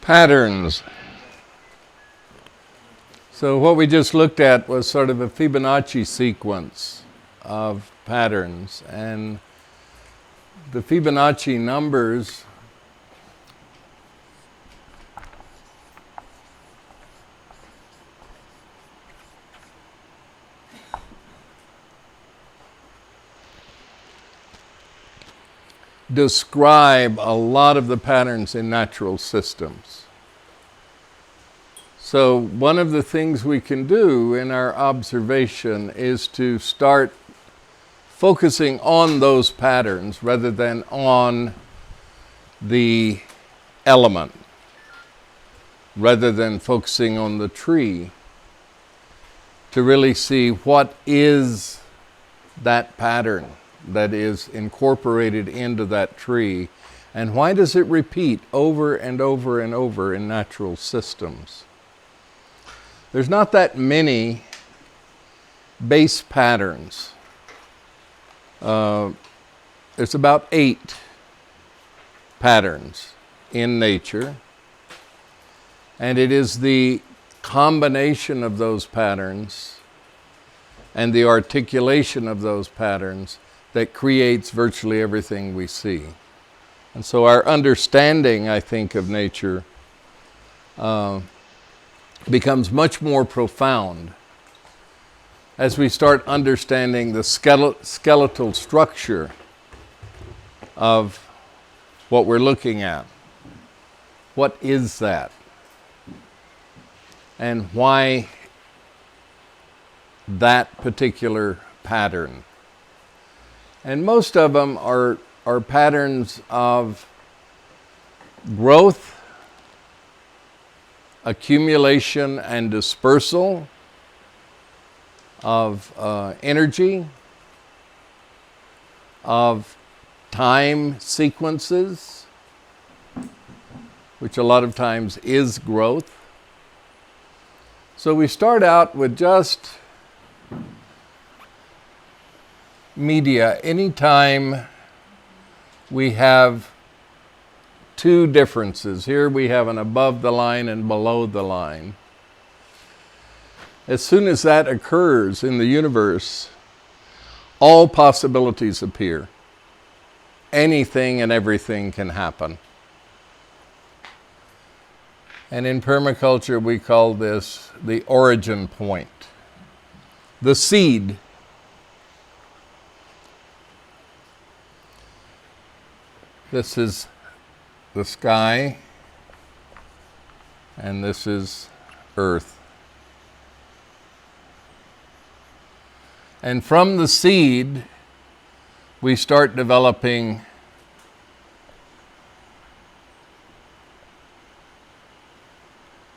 Patterns. So what we just looked at was sort of a Fibonacci sequence of patterns, and the Fibonacci numbers describe a lot of the patterns in natural systems. So one of the things we can do in our observation is to start focusing on those patterns rather than on the element, rather than focusing on the tree, to really see what is that pattern that is incorporated into that tree, and why does it repeat over and over and over in natural systems. There's not that many base patterns. There's about 8 patterns in nature, and it is the combination of those patterns and the articulation of those patterns that creates virtually everything we see. And so our understanding, I think, of nature becomes much more profound as we start understanding the skeletal structure of what we're looking at. What is that? And why that particular pattern? And most of them are patterns of growth, accumulation and dispersal of energy, of time sequences, which a lot of times is growth. So we start out with just media. Anytime we have 2 differences, here we have an above the line and below the line. As soon as that occurs in the universe, all possibilities appear. Anything and everything can happen. And in permaculture, we call this the origin point, the seed. This is the sky, and this is earth. And from the seed, we start developing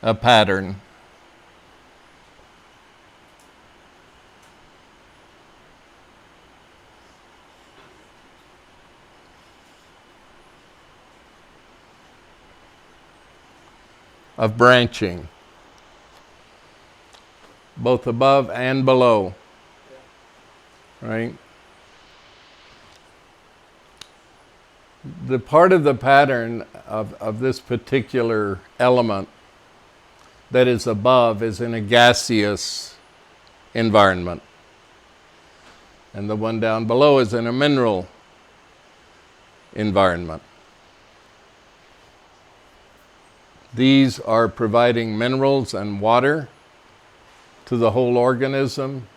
a pattern. Of branching, both above and below, right? The part of the pattern of this particular element that is above is in a gaseous environment, and the one down below is in a mineral environment. These are providing minerals and water to the whole organism.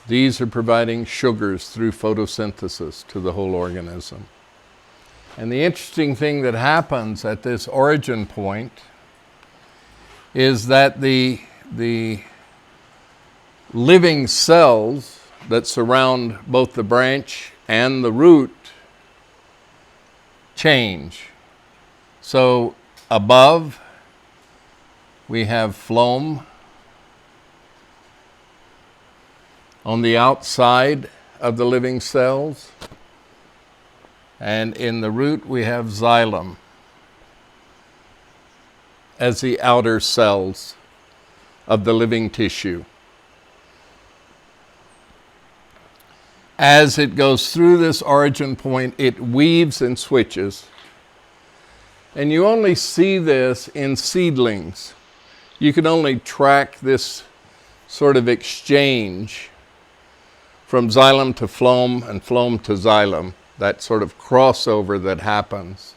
These are providing sugars through photosynthesis to the whole organism. And the interesting thing that happens at this origin point is that the living cells that surround both the branch and the root change. So above, we have phloem. On the outside of the living cells, and in the root we have xylem as the outer cells of the living tissue. As it goes through this origin point, it weaves and switches. And you only see this in seedlings. You can only track this sort of exchange from xylem to phloem and phloem to xylem, that sort of crossover that happens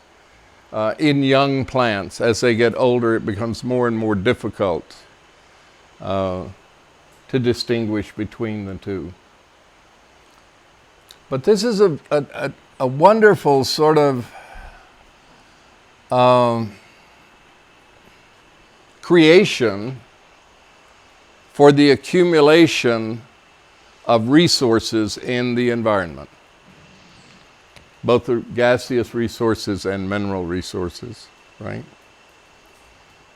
in young plants. As they get older, it becomes more and more difficult to distinguish between the two. But this is a wonderful sort of creation for the accumulation of resources in the environment, both the gaseous resources and mineral resources, right?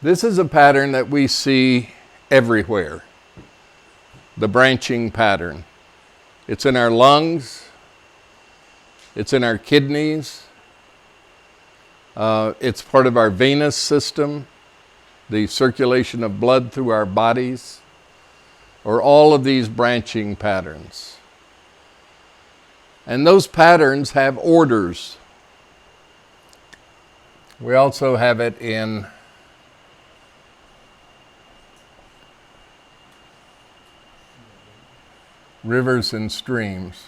This is a pattern that we see everywhere, the branching pattern. It's in our lungs, it's in our kidneys, it's part of our venous system, the circulation of blood through our bodies, or all of these branching patterns. And those patterns have orders. We also have it in rivers and streams.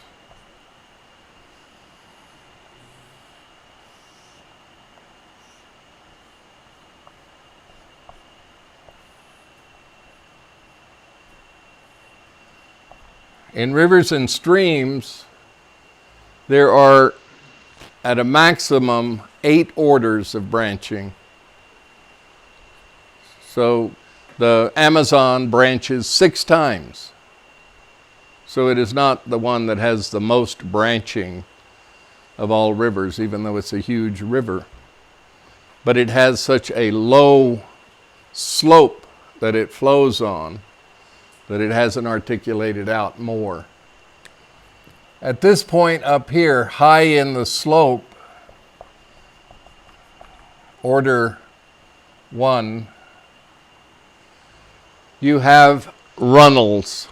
In rivers and streams, there are at a maximum 8 orders of branching. So the Amazon branches 6 times. So it is not the one that has the most branching of all rivers, even though it's a huge river. But it has such a low slope that it flows on that it hasn't articulated out more. At this point up here, high in the slope, order 1, you have runnels.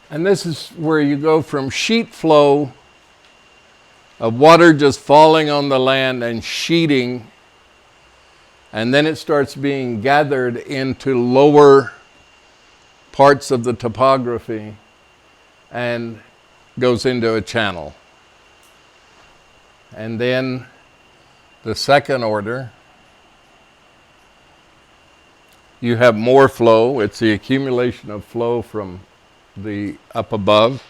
And this is where you go from sheet flow of water just falling on the land and sheeting, and then it starts being gathered into lower parts of the topography and goes into a channel. And then the second order, you have more flow. It's the accumulation of flow from the up above.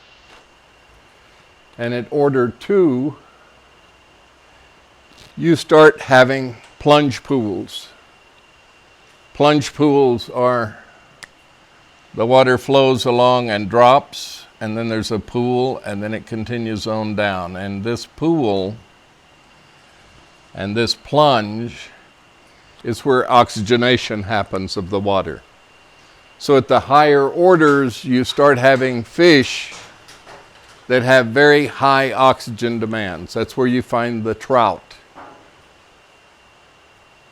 And at order 2, you start having plunge pools. Plunge pools are the water flows along and drops, and then there's a pool, and then it continues on down. And this pool and this plunge is where oxygenation happens of the water. So at the higher orders, you start having fish that have very high oxygen demands. That's where you find the trout,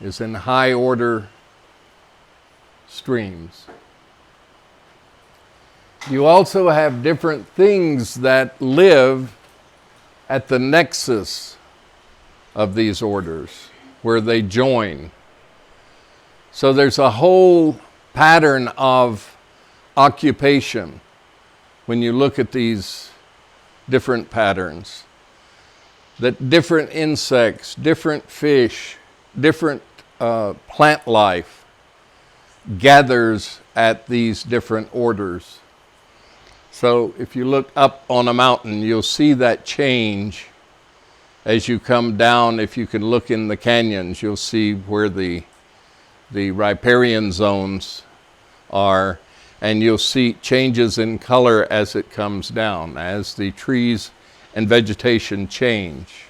is in high order streams. You also have different things that live at the nexus of these orders, where they join. So there's a whole pattern of occupation when you look at these different patterns, that different insects, different fish, different plant life gathers at these different orders. So if you look up on a mountain, you'll see that change as you come down. If you can look in the canyons, you'll see where the riparian zones are, and you'll see changes in color as it comes down, as the trees and vegetation change.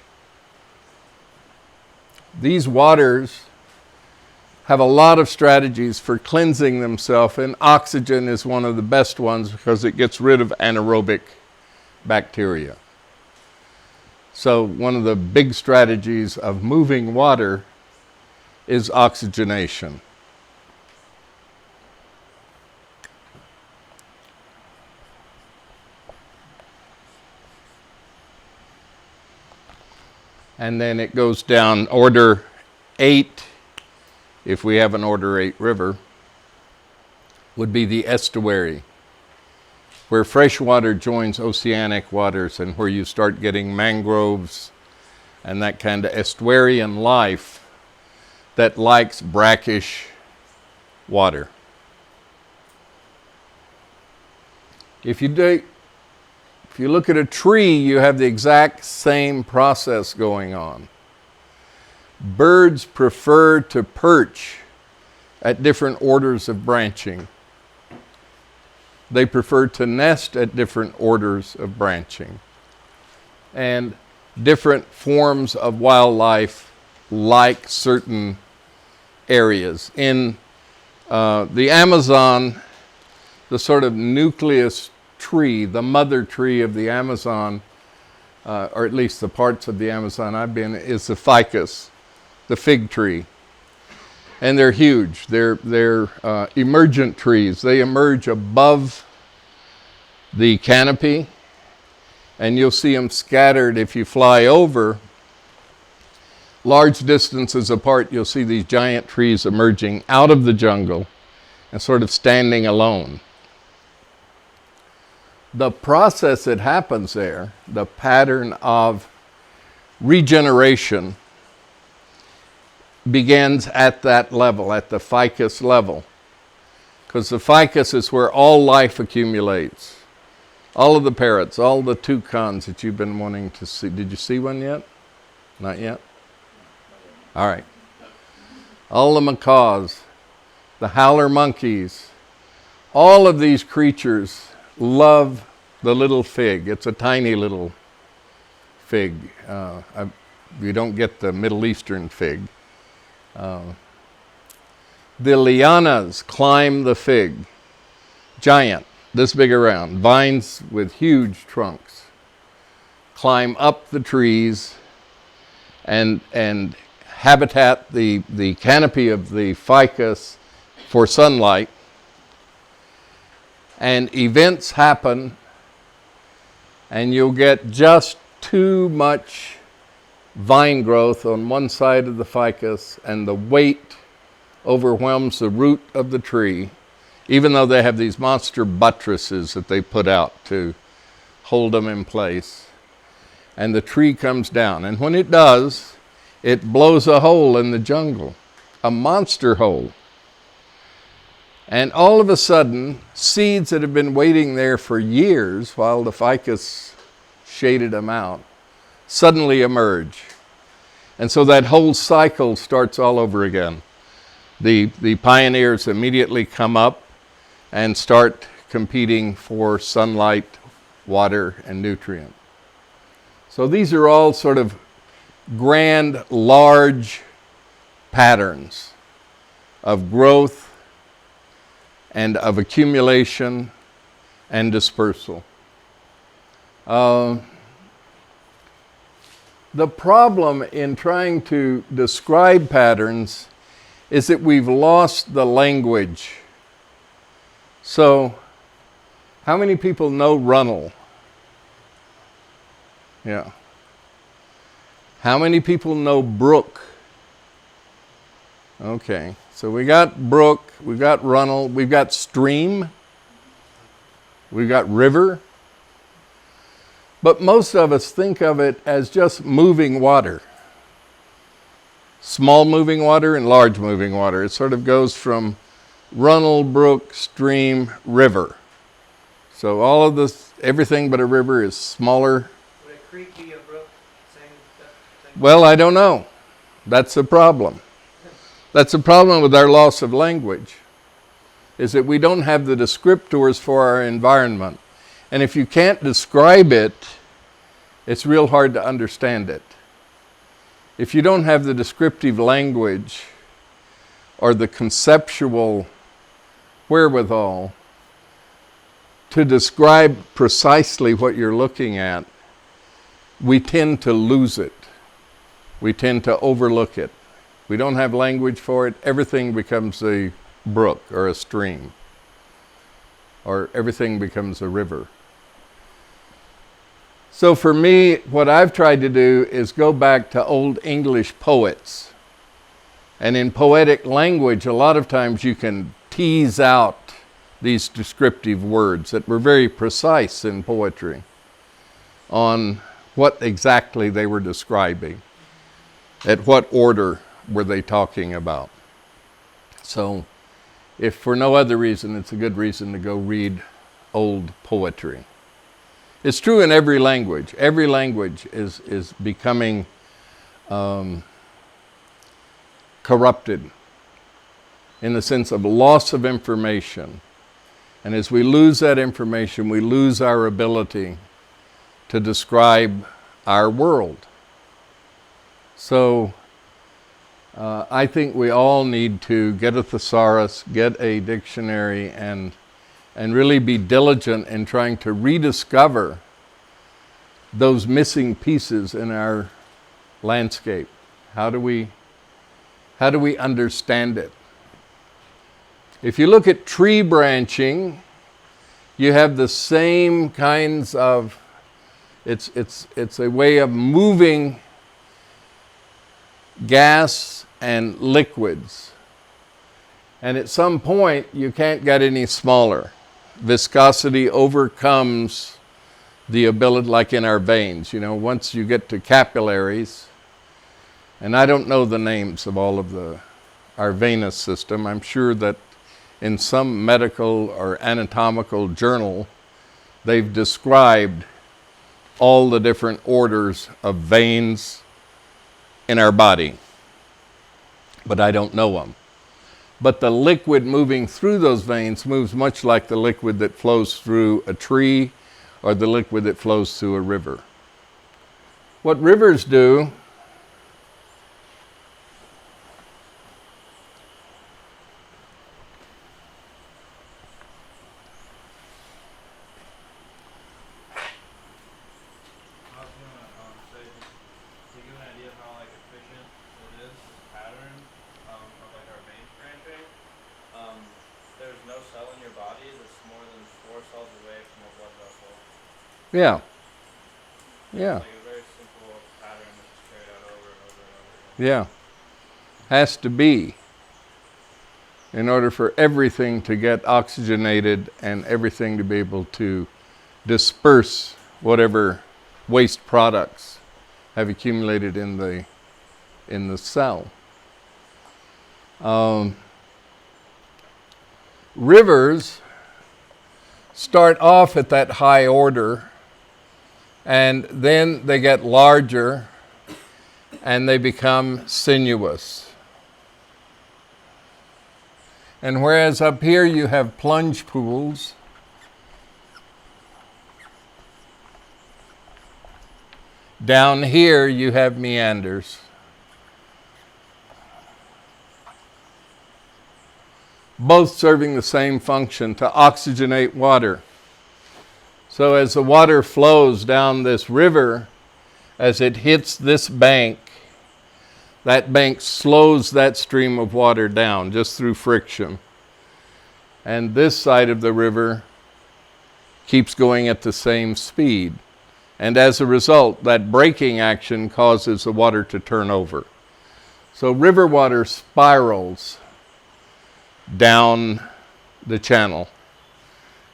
These waters have a lot of strategies for cleansing themselves, and oxygen is one of the best ones because it gets rid of anaerobic bacteria. So one of the big strategies of moving water is oxygenation. And then it goes down order 8, if we have an order 8 river, would be the estuary, where fresh water joins oceanic waters and where you start getting mangroves and that kind of estuarian life that likes brackish water. If you look at a tree, you have the exact same process going on. Birds prefer to perch at different orders of branching. They prefer to nest at different orders of branching. And different forms of wildlife like certain areas. In the Amazon, the sort of nucleus tree, the mother tree of the Amazon, or at least the parts of the Amazon I've been, is the ficus, the fig tree. And they're huge. They're emergent trees. They emerge above the canopy, and you'll see them scattered if you fly over. Large distances apart, you'll see these giant trees emerging out of the jungle and sort of standing alone. The process that happens there, the pattern of regeneration, begins at that level, at the ficus level. Because the ficus is where all life accumulates. All of the parrots, all the toucans that you've been wanting to see. Did you see one yet? Not yet? All right. All the macaws, the howler monkeys, all of these creatures love the little fig. It's a tiny little fig. You don't get the Middle Eastern fig. The lianas climb the fig, giant, this big around, vines with huge trunks, climb up the trees and habitat the canopy of the ficus for sunlight. And events happen, and you'll get just too much vine growth on one side of the ficus, and the weight overwhelms the root of the tree, even though they have these monster buttresses that they put out to hold them in place. And the tree comes down. And when it does, it blows a hole in the jungle, a monster hole. And all of a sudden, seeds that have been waiting there for years while the ficus shaded them out suddenly emerge. And so that whole cycle starts all over again. The pioneers immediately come up and start competing for sunlight, water, and nutrient. So these are all sort of grand, large patterns of growth and of accumulation and dispersal. The problem in trying to describe patterns is that we've lost the language. So, how many people know runnel? Yeah. How many people know brook? Okay, so we got brook, we've got runnel, we've got stream, we've got river. But most of us think of it as just moving water. Small moving water and large moving water. It sort of goes from runnel, brook, stream, river. So all of this, everything but a river is smaller. Would a creek be a brook? Same. Well, I don't know. That's the problem. That's the problem with our loss of language, is that we don't have the descriptors for our environment. And if you can't describe it, it's real hard to understand it. If you don't have the descriptive language or the conceptual wherewithal to describe precisely what you're looking at, we tend to lose it. We tend to overlook it. We don't have language for it. Everything becomes a brook or a stream, or everything becomes a river. So for me, what I've tried to do is go back to old English poets. And in poetic language, a lot of times you can tease out these descriptive words that were very precise in poetry on what exactly they were describing. At what order were they talking about? So, if for no other reason, it's a good reason to go read old poetry. It's true in every language. Every language is becoming corrupted in the sense of loss of information. And as we lose that information, we lose our ability to describe our world. So I think we all need to get a thesaurus, get a dictionary, and really be diligent in trying to rediscover those missing pieces in our landscape. How do we understand it? If you look at tree branching, you have the same kinds of, it's a way of moving gas and liquids. And at some point, you can't get any smaller. Viscosity overcomes the ability, like in our veins. You know, once you get to capillaries, and I don't know the names of all of our venous system. I'm sure that in some medical or anatomical journal, they've described all the different orders of veins in our body, but I don't know them. But the liquid moving through those veins moves much like the liquid that flows through a tree or the liquid that flows through a river. What rivers do Yeah. Yeah. Like a very simple pattern that's carried out over and over and over again. Yeah. Has to be, in order for everything to get oxygenated and everything to be able to disperse whatever waste products have accumulated in the cell. Rivers start off at that high order, and then they get larger and they become sinuous. And whereas up here you have plunge pools, down here you have meanders. Both serving the same function, to oxygenate water. So as the water flows down this river, as it hits this bank, that bank slows that stream of water down just through friction. And this side of the river keeps going at the same speed. And as a result, that braking action causes the water to turn over. So river water spirals down the channel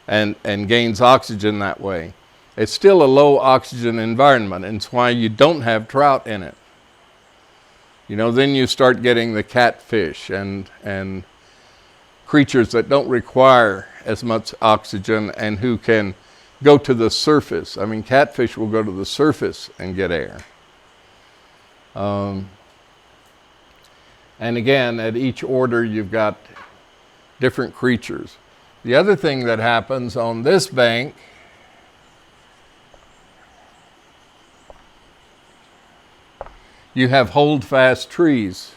and gains oxygen that way. It's still a low oxygen environment, and it's why you don't have trout in it. You know, then you start getting the catfish and creatures that don't require as much oxygen and who can go to the surface. I mean, catfish will go to the surface and get air. And again, at each order, you've got different creatures. The other thing that happens on this bank you have holdfast trees,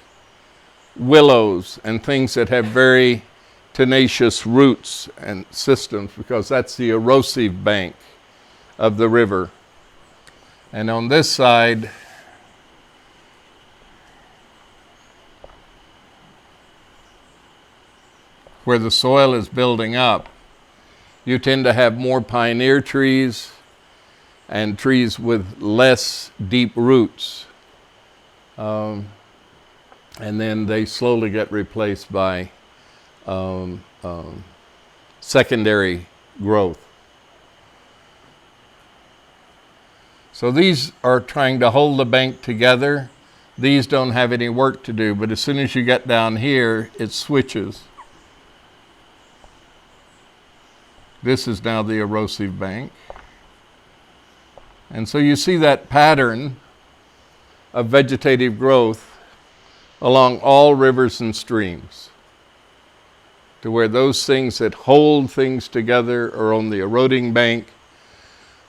willows, and things that have very tenacious roots and systems, because that's the erosive bank of the river. And on this side, where the soil is building up, you tend to have more pioneer trees, and trees with less deep roots. And then they slowly get replaced by secondary growth. So these are trying to hold the bank together. These don't have any work to do, but as soon as you get down here, it switches. This is now the erosive bank. And so you see that pattern of vegetative growth along all rivers and streams, to where those things that hold things together are on the eroding bank.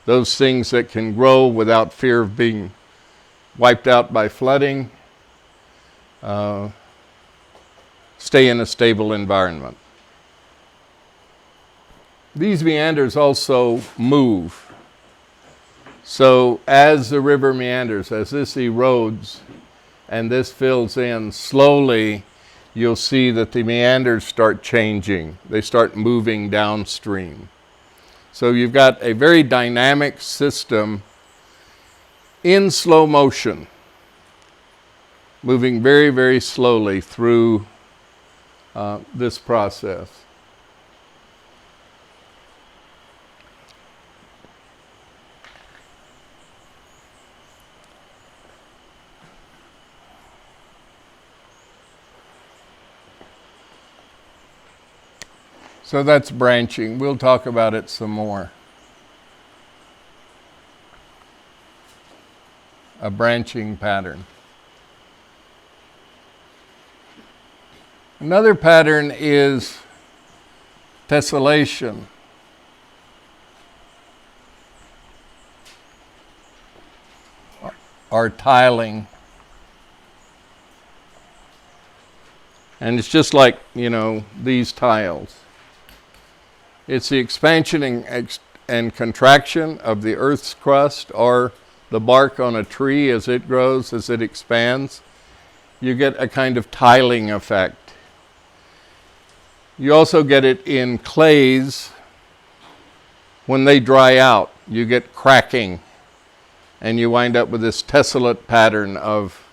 Those things that can grow without fear of being wiped out by flooding stay in a stable environment. These meanders also move. So as the river meanders, as this erodes and this fills in, slowly you'll see that the meanders start changing. They start moving downstream. So you've got a very dynamic system in slow motion, moving very, very slowly through this process. So that's branching. We'll talk about it some more. A branching pattern. Another pattern is tessellation. Or tiling. And it's just like, these tiles. It's the expansion and contraction of the Earth's crust or the bark on a tree as it grows, as it expands. You get a kind of tiling effect. You also get it in clays. When they dry out, you get cracking, and you wind up with this tessellate pattern of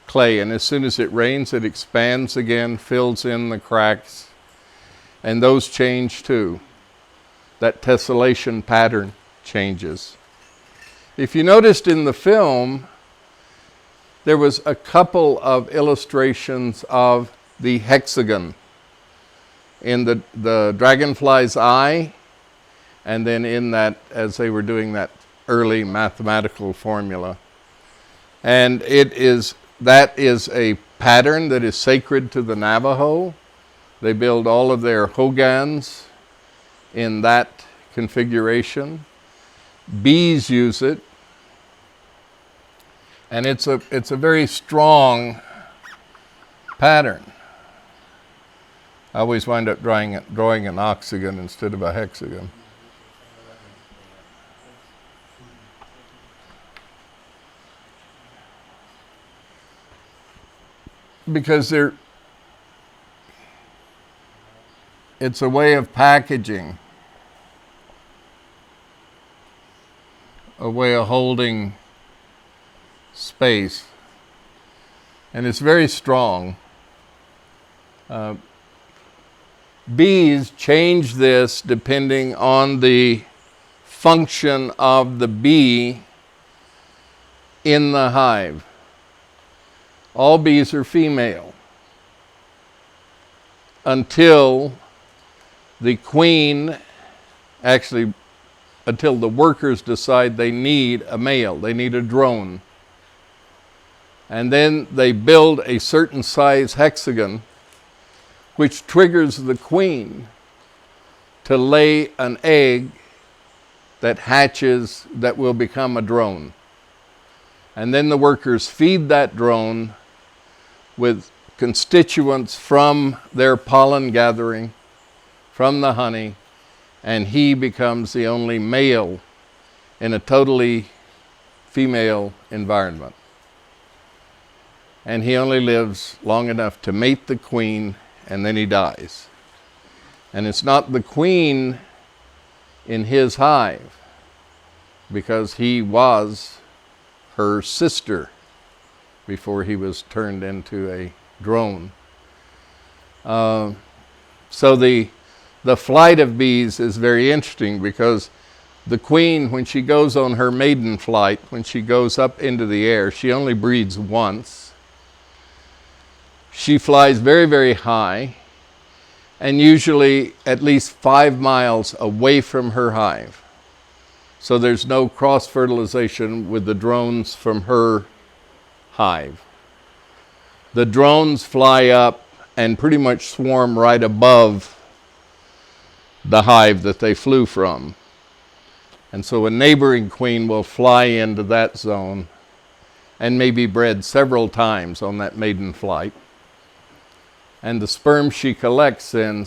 clay. And as soon as it rains, it expands again, fills in the cracks, and those change too. That tessellation pattern changes. If you noticed in the film, there was a couple of illustrations of the hexagon in the dragonfly's eye, and then in that, as they were doing that early mathematical formula. And that is a pattern that is sacred to the Navajo. They build all of their hogans in that configuration. Bees use it, and it's a very strong pattern. I always wind up drawing an octagon instead of a hexagon. Because it's a way of packaging, a way of holding space, and it's very strong. Bees change this depending on the function of the bee in the hive. All bees are female until the queen, until the workers decide they need a male, they need a drone. And then they build a certain size hexagon, which triggers the queen to lay an egg that hatches, that will become a drone. And then the workers feed that drone with constituents from their pollen gathering, from the honey, and he becomes the only male in a totally female environment. And he only lives long enough to mate the queen, and then he dies. And it's not the queen in his hive because he was her sister before he was turned into a drone. So the flight of bees is very interesting, because the queen, when she goes on her maiden flight, when she goes up into the air, she only breeds once. She flies very, very high, and usually at least 5 miles away from her hive. So there's no cross-fertilization with the drones from her hive. The drones fly up and pretty much swarm right above the hive that they flew from. And so a neighboring queen will fly into that zone and may be bred several times on that maiden flight. And the sperm she collects then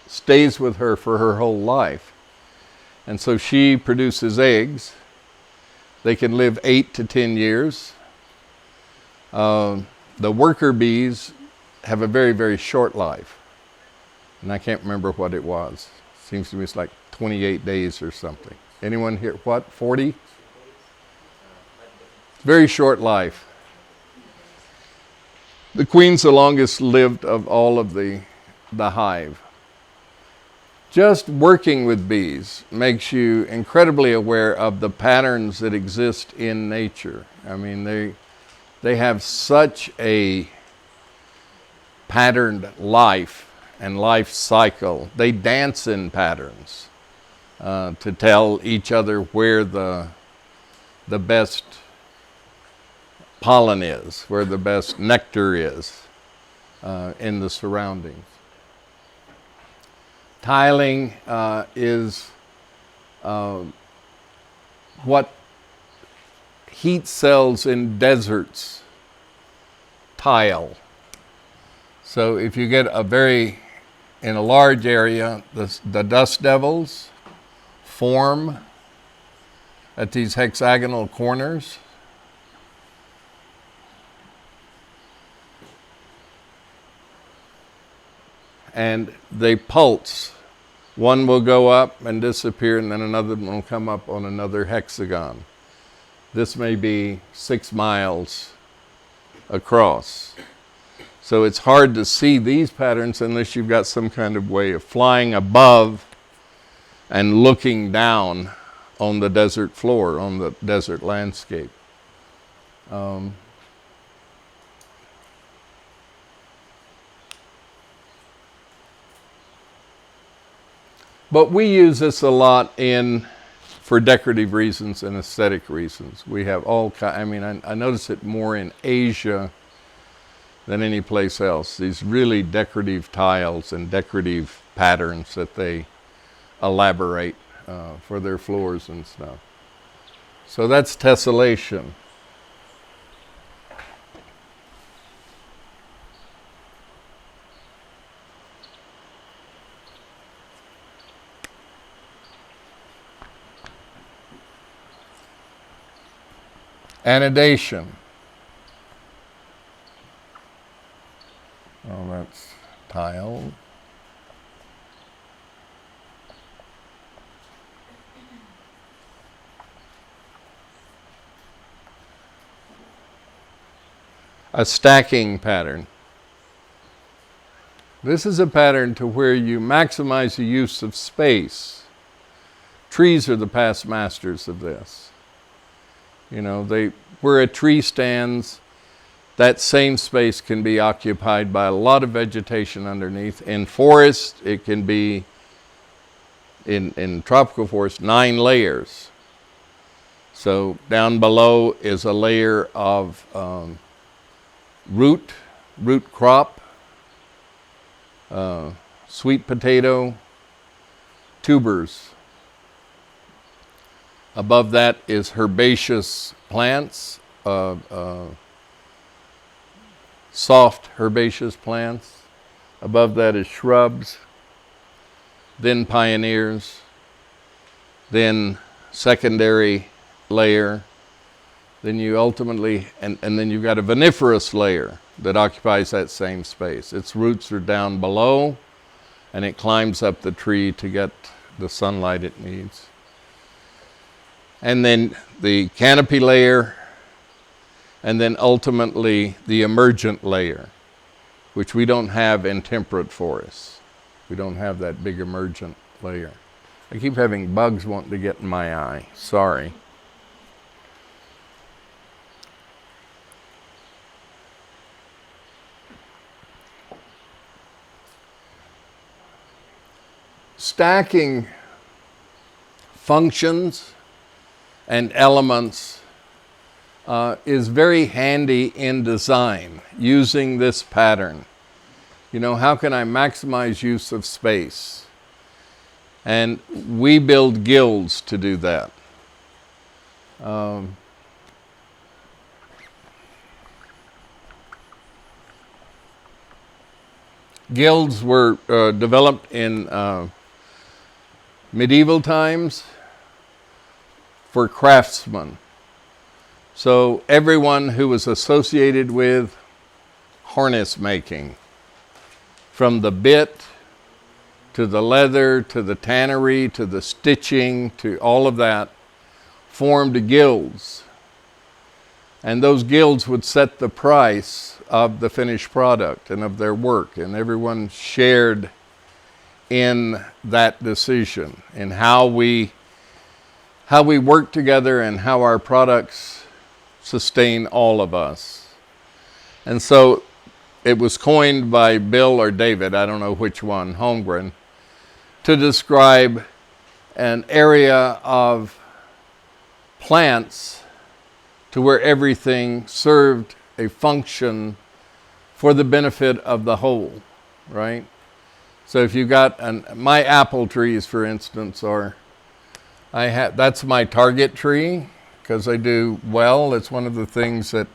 stays with her for her whole life. And so she produces eggs. They can live 8 to 10 years. The worker bees have a very, very short life. And I can't remember what it was. Seems to me it's like 28 days or something. Anyone here, what, 40? Very short life. The queen's the longest lived of all of the hive. Just working with bees makes you incredibly aware of the patterns that exist in nature. I mean, they have such a patterned life and life cycle. They dance in patterns to tell each other where the best pollen is, where the best nectar is in the surroundings. Tiling is what heat cells in deserts tile. So if you get in a large area, the dust devils form at these hexagonal corners. And they pulse. One will go up and disappear, and then another one will come up on another hexagon. This may be 6 miles across. So it's hard to see these patterns unless you've got some kind of way of flying above and looking down on the desert floor, on the desert landscape. But we use this a lot for decorative reasons and aesthetic reasons. We have all kinds. I mean, I notice it more in Asia than any place else. These really decorative tiles and decorative patterns that they elaborate for their floors and stuff. So that's tessellation. Anodation. Oh, that's tile. A stacking pattern. This is a pattern to where you maximize the use of space. Trees are the past masters of this. You know, where a tree stands, that same space can be occupied by a lot of vegetation underneath. In forest, it can be, in tropical forest, 9 layers. So down below is a layer of root crop, sweet potato, tubers. Above that is herbaceous plants, soft herbaceous plants. Above that is shrubs, then pioneers, then secondary layer. Then you ultimately, and then you've got a viniferous layer that occupies that same space. Its roots are down below, and it climbs up the tree to get the sunlight it needs. and then the canopy layer, and then ultimately the emergent layer, which we don't have in temperate forests. We don't have that big emergent layer. I keep having bugs wanting to get in my eye. Sorry. Stacking functions and elements is very handy in design, using this pattern. You know, how can I maximize use of space? And we build guilds to do that. Guilds were developed in medieval times for craftsmen. So everyone who was associated with harness making, from the bit to the leather to the tannery to the stitching to all of that, formed guilds. And those guilds would set the price of the finished product and of their work, and everyone shared in that decision, in how we work together and how our products sustain all of us. And so it was coined by Bill or David, I don't know which one, Holmgren, to describe an area of plants to where everything served a function for the benefit of the whole, right? So if you got my apple trees, for instance, that's my target tree because I do well. It's one of the things that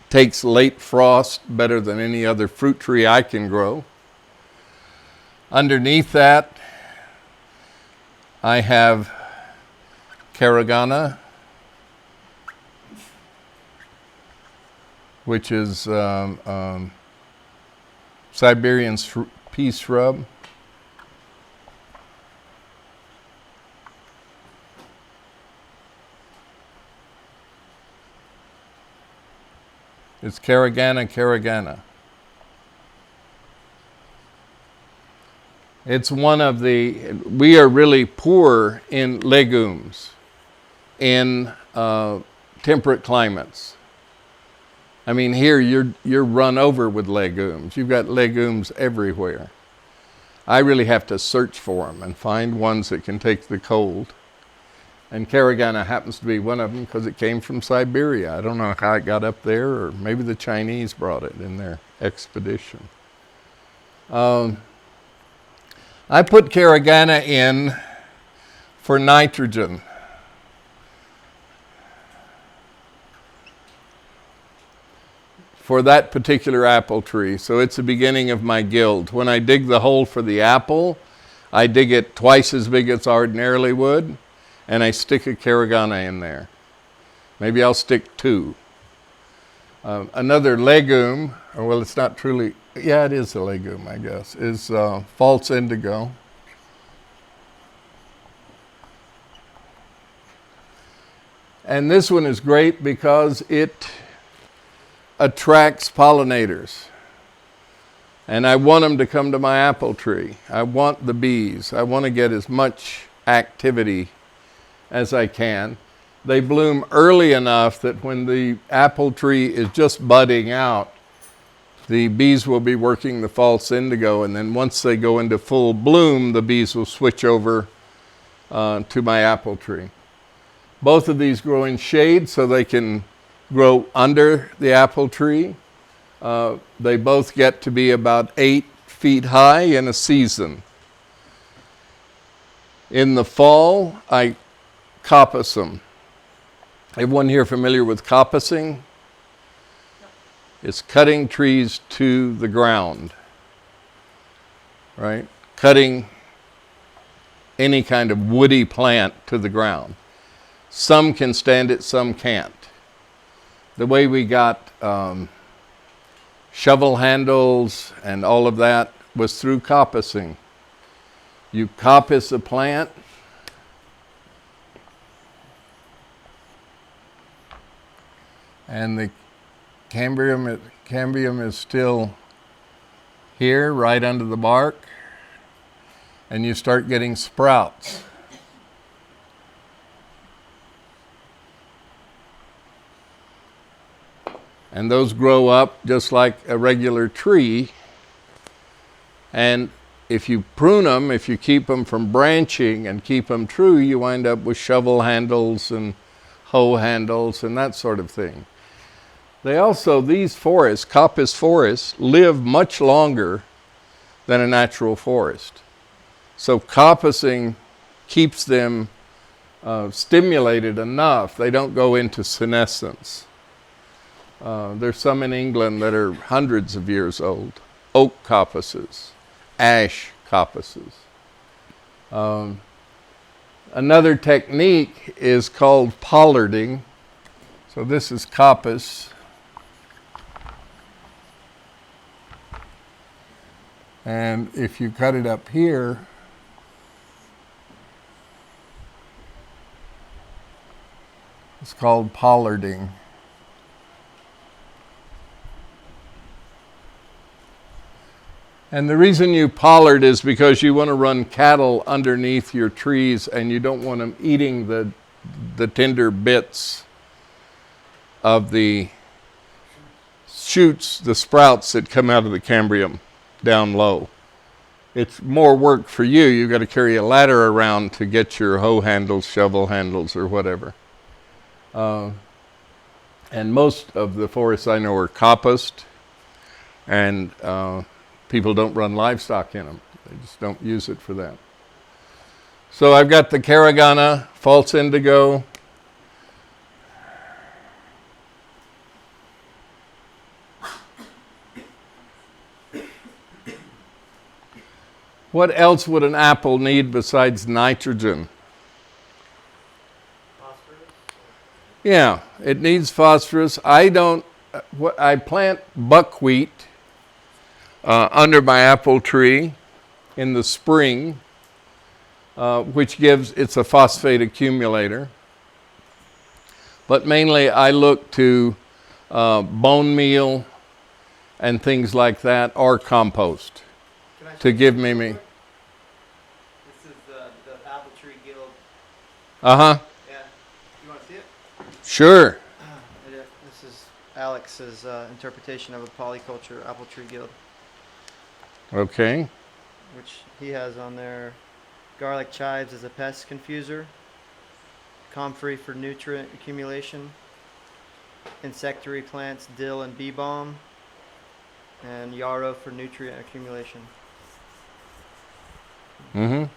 takes late frost better than any other fruit tree I can grow. Underneath that, I have Caragana, which is Siberian pea shrub. It's Caragana. It's we are really poor in legumes in temperate climates. I mean, here you're run over with legumes. You've got legumes everywhere. I really have to search for them and find ones that can take the cold. And Caragana happens to be one of them because it came from Siberia. I don't know how it got up there, or maybe the Chinese brought it in their expedition. I put Caragana in for nitrogen. For that particular apple tree. So it's the beginning of my guild. When I dig the hole for the apple, I dig it twice as big as ordinarily would, and I stick a Caragana in there. Maybe I'll stick 2. Another legume, well, it's not truly, yeah, it is a legume, I guess, is false indigo. And this one is great because it attracts pollinators. And I want them to come to my apple tree. I want the bees. I want to get as much activity as I can. They bloom early enough that when the apple tree is just budding out, the bees will be working the false indigo, and then once they go into full bloom, the bees will switch over to my apple tree. Both of these grow in shade, so they can grow under the apple tree. They both get to be about 8 feet high in a season. In the fall, I coppice them. Everyone here familiar with coppicing? No. It's cutting trees to the ground, right? Cutting any kind of woody plant to the ground. Some can stand it, some can't. The way we got shovel handles and all of that was through coppicing. You coppice a plant, And the cambium is still here, right under the bark, and you start getting sprouts. And those grow up just like a regular tree. And if you prune them, if you keep them from branching and keep them true, you wind up with shovel handles and hoe handles and that sort of thing. They also, these forests, coppice forests, live much longer than a natural forest. So coppicing keeps them stimulated enough. They don't go into senescence. There's some in England that are hundreds of years old. Oak coppices, ash coppices. Another technique is called pollarding. So this is coppice. And if you cut it up here, it's called pollarding. And the reason you pollard is because you want to run cattle underneath your trees and you don't want them eating the tender bits of the shoots, the sprouts that come out of the cambium down low. It's more work for you. You've got to carry a ladder around to get your hoe handles, shovel handles, or whatever. And most of the forests I know are coppiced, and people don't run livestock in them. They just don't use it for that. So I've got the carragana, false indigo. What else would an apple need besides nitrogen? Phosphorus? Yeah, it needs phosphorus. I plant buckwheat under my apple tree in the spring, which it's a phosphate accumulator. But mainly I look to bone meal and things like that, or compost to give me. This is the Apple Tree Guild. Uh-huh. Yeah. You want to see it? Sure. This is Alex's interpretation of a polyculture Apple Tree Guild, Okay. which he has on there. Garlic chives as a pest confuser. Comfrey for nutrient accumulation. Insectary plants, dill and bee balm. And yarrow for nutrient accumulation. Mm-hmm. Does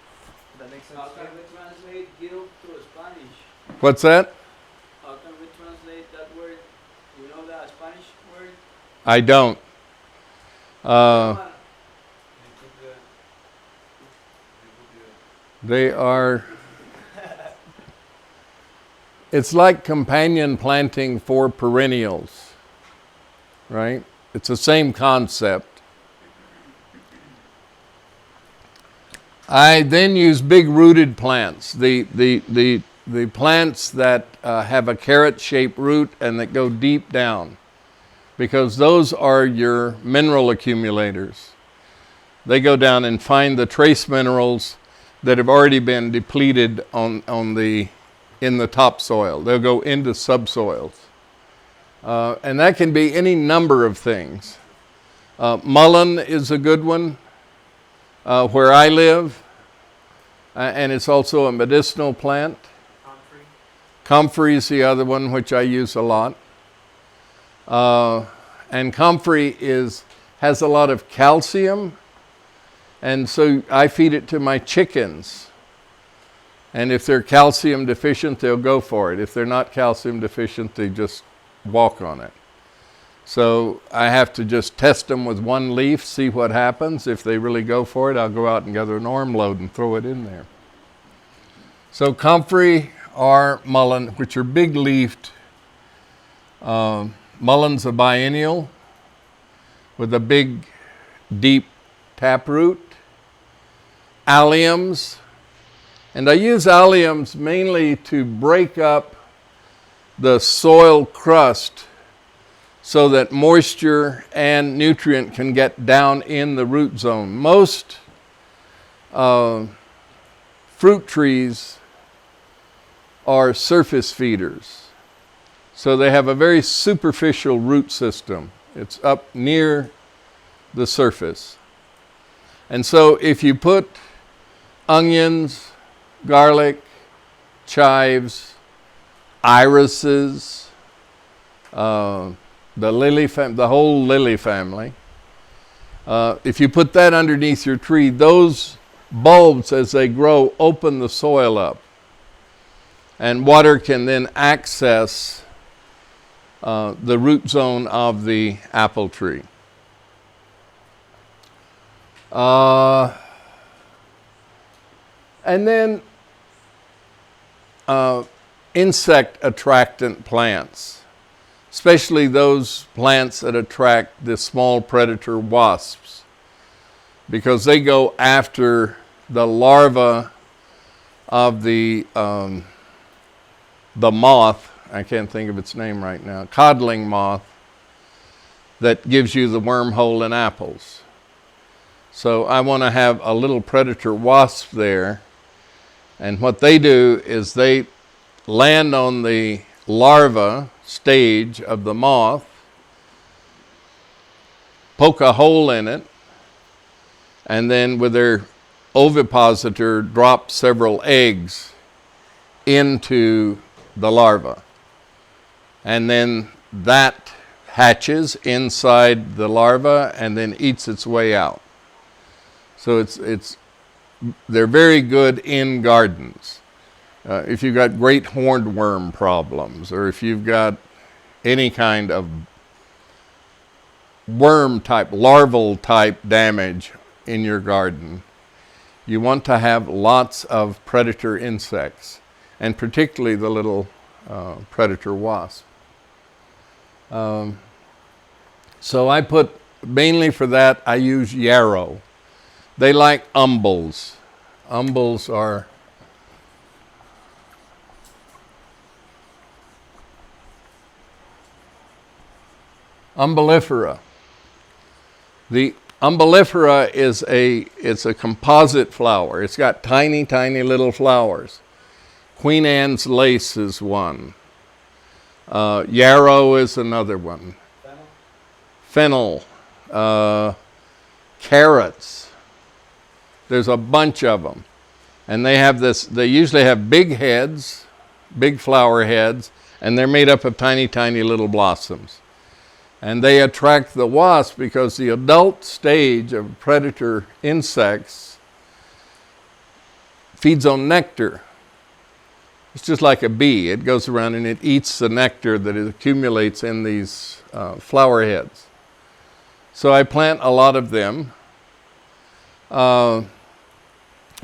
that make sense? How can we translate guild to Spanish? What's that? How can we translate that word? You know that Spanish word? I don't. They are... It's like companion planting for perennials, right? It's the same concept. I then use big rooted plants, the plants that have a carrot-shaped root and that go deep down, because those are your mineral accumulators. They go down and find the trace minerals that have already been depleted in the topsoil. They'll go into subsoils. And that can be any number of things. Mullein is a good one where I live, and it's also a medicinal plant. Comfrey. Comfrey is the other one, which I use a lot. And comfrey has a lot of calcium, and so I feed it to my chickens. And if they're calcium deficient, they'll go for it. If they're not calcium deficient, they just walk on it. So I have to just test them with one leaf, see what happens. If they really go for it, I'll go out and gather an armload and throw it in there. So comfrey or mullein, which are big-leafed. Mullein's a biennial with a big, deep taproot. Alliums. And I use alliums mainly to break up the soil crust so that moisture and nutrient can get down in the root zone. Most fruit trees are surface feeders. So they have a very superficial root system. It's up near the surface. And so if you put onions, garlic, chives, irises, the whole lily family, if you put that underneath your tree, those bulbs, as they grow, open the soil up. And water can then access the root zone of the apple tree. And then insect attractant plants, especially those plants that attract the small predator wasps, because they go after the larva of the moth, I can't think of its name right now, codling moth, that gives you the wormhole in apples. So I want to have a little predator wasp there, and what they do is they land on the larva stage of the moth, poke a hole in it, and then with their ovipositor drop several eggs into the larva. And then that hatches inside the larva and then eats its way out. So they're very good in gardens. If you've got great horned worm problems, or if you've got any kind of worm type, larval type damage in your garden, you want to have lots of predator insects, and particularly the little predator wasp. So I put, mainly for that, I use yarrow. They like umbels. Umbels are umbellifera. The umbellifera is it's a composite flower. It's got tiny, tiny little flowers. Queen Anne's lace is one. Yarrow is another one. Fennel. Carrots. There's a bunch of them. And they have this, they usually have big heads, big flower heads, and they're made up of tiny, tiny little blossoms. And they attract the wasp because the adult stage of predator insects feeds on nectar. It's just like a bee. It goes around and it eats the nectar that it accumulates in these flower heads. So I plant a lot of them.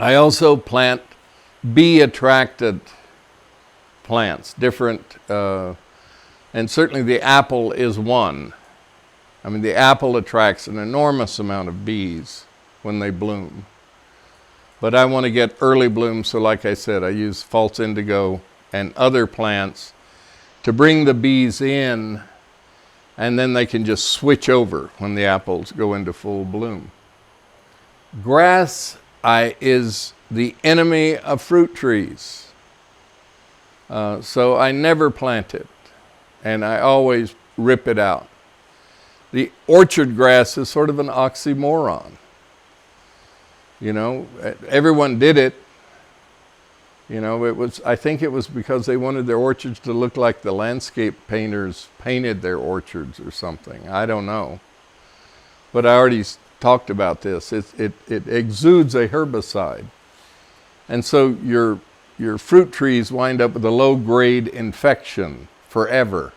I also plant bee-attracted plants, different, and certainly the apple is one. I mean, the apple attracts an enormous amount of bees when they bloom. But I want to get early bloom, so like I said, I use false indigo and other plants to bring the bees in, and then they can just switch over when the apples go into full bloom. Grass is the enemy of fruit trees. So I never plant it, and I always rip it out. The orchard grass is sort of an oxymoron. You know, everyone did it. You know, I think it was because they wanted their orchards to look like the landscape painters painted their orchards or something. I don't know. But I already talked about this. It exudes a herbicide. And so your fruit trees wind up with a low-grade infection forever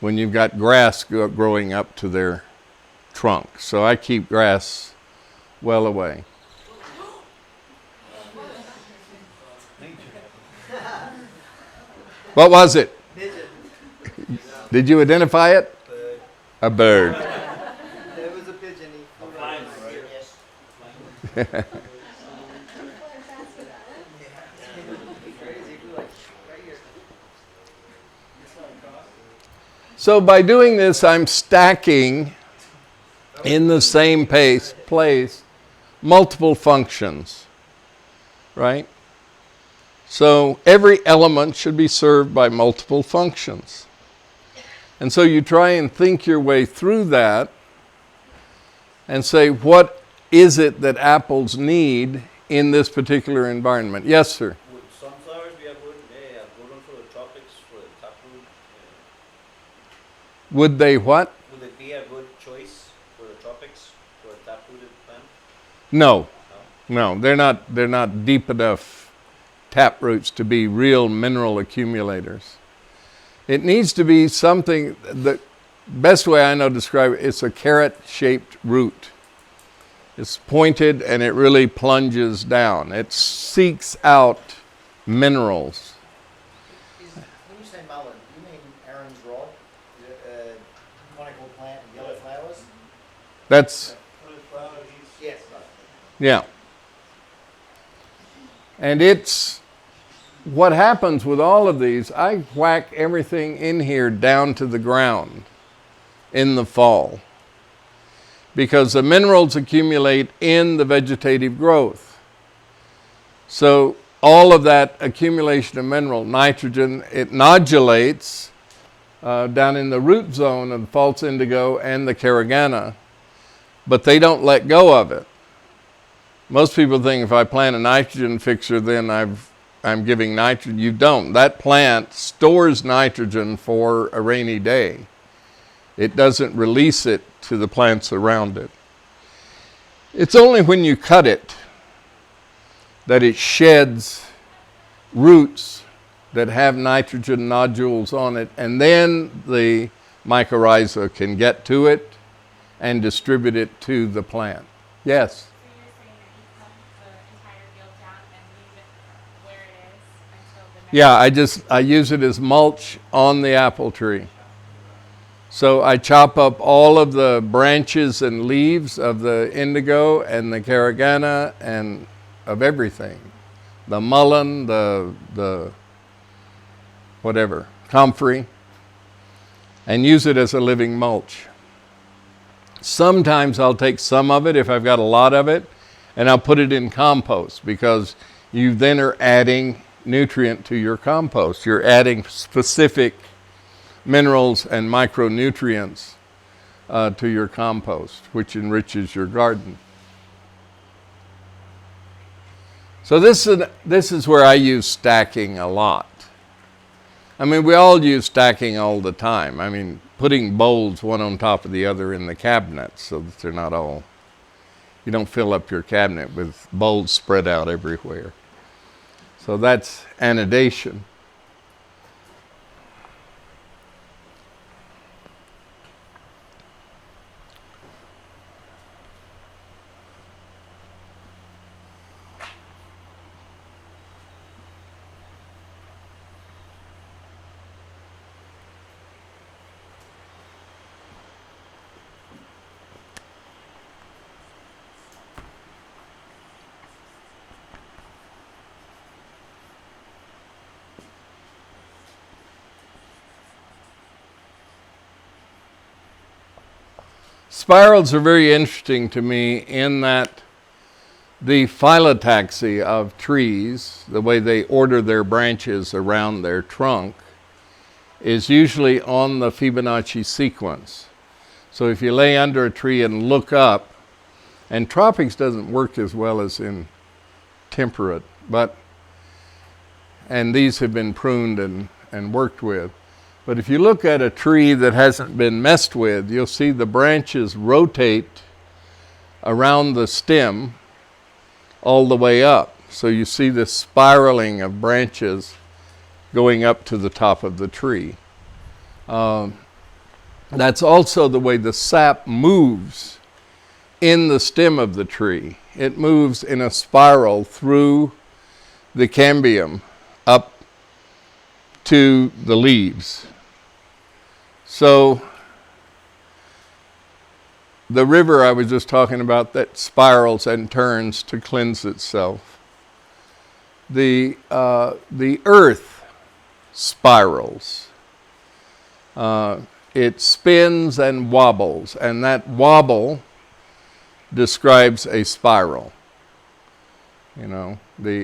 when you've got grass growing up to their trunk. So I keep grass well away. What was it? Pigeon. Did you identify it? A bird. It was a pigeon. He flew right here. So by doing this, I'm stacking in the same place multiple functions, right? So every element should be served by multiple functions. And so you try and think your way through that and say, what is it that apples need in this particular environment? Yes, sir. Would sunflowers be a good one for the tropics for the taproot? Would they what? Would it be a good choice for the tropics for a taprooted plant? No. No, they're not deep enough taproots to be real mineral accumulators. It needs to be something, the best way I know to describe it, it's a carrot-shaped root. It's pointed and it really plunges down. It seeks out minerals. When you say mullen, do you mean Aaron's rod? Conical plant and yellow flowers? That's, Yes. yeah. And it's, what happens with all of these, I whack everything in here down to the ground in the fall, because the minerals accumulate in the vegetative growth. So all of that accumulation of mineral, nitrogen, it nodulates down in the root zone of the false indigo and the carragana, but they don't let go of it. Most people think if I plant a nitrogen fixer, then I'm giving nitrogen. You don't. That plant stores nitrogen for a rainy day. It doesn't release it to the plants around it. It's only when you cut it that it sheds roots that have nitrogen nodules on it, and then the mycorrhiza can get to it and distribute it to the plant. Yes? So you're saying that you cut the entire field down and leave it where it is until the next Yeah, I use it as mulch on the apple tree. So I chop up all of the branches and leaves of the indigo and the carragana and of everything. The mullein, the whatever, comfrey, and use it as a living mulch. Sometimes I'll take some of it if I've got a lot of it, and I'll put it in compost, because you then are adding nutrient to your compost. You're adding specific minerals and micronutrients to your compost, which enriches your garden. So this is where I use stacking a lot. I mean, we all use stacking all the time. I mean, putting bowls one on top of the other in the cabinet so that they're not all, you don't fill up your cabinet with bowls spread out everywhere. So that's annidation. Spirals are very interesting to me in that the phyllotaxy of trees, the way they order their branches around their trunk, is usually on the Fibonacci sequence. So if you lay under a tree and look up, and tropics doesn't work as well as in temperate, and these have been pruned and worked with. But if you look at a tree that hasn't been messed with, you'll see the branches rotate around the stem all the way up. So you see this spiraling of branches going up to the top of the tree. That's also the way the sap moves in the stem of the tree. It moves in a spiral through the cambium up to the leaves. So the river I was just talking about that spirals and turns to cleanse itself. The earth spirals. it spins and wobbles, and that wobble describes a spiral. You know,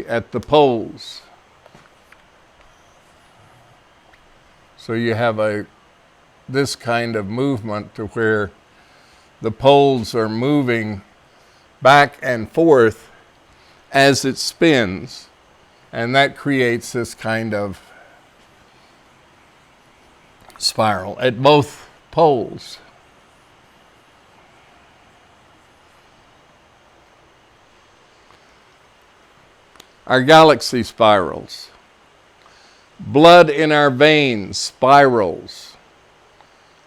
at the poles. So you have this kind of movement to where the poles are moving back and forth as it spins, and that creates this kind of spiral at both poles. Our galaxy spirals. Blood in our veins spirals.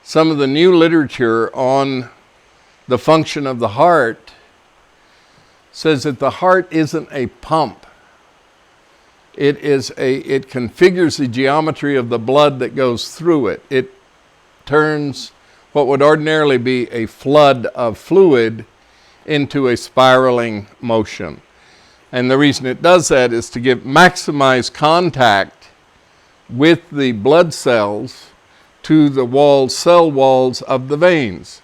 Some of the new literature on the function of the heart says that the heart isn't a pump. It configures the geometry of the blood that goes through it. It turns what would ordinarily be a flood of fluid into a spiraling motion. And the reason it does that is to maximize contact with the blood cells to the cell walls of the veins.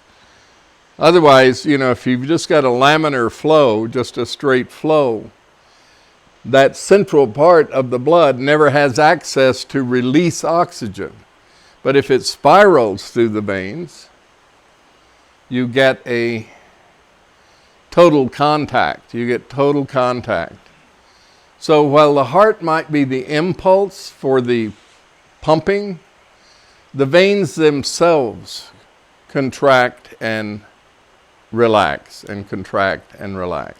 Otherwise, if you've just got a laminar flow, just a straight flow, that central part of the blood never has access to release oxygen. But if it spirals through the veins, you get a total contact. You get total contact. So while the heart might be the impulse for the pumping, the veins themselves contract and relax and contract and relax.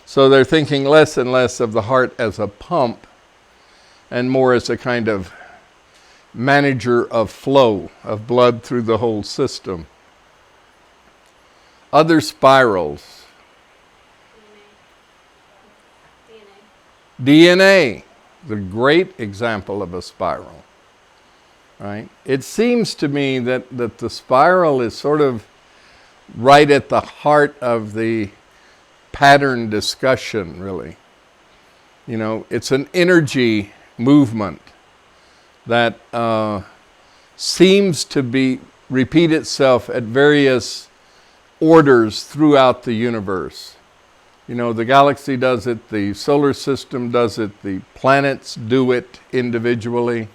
So they're thinking less and less of the heart as a pump and more as a kind of manager of flow of blood through the whole system. Other spirals. DNA, the great example of a spiral. Right? It seems to me that the spiral is sort of right at the heart of the pattern discussion, really. It's an energy movement that seems to repeat itself at various orders throughout the universe. The galaxy does it, the solar system does it, the planets do it individually.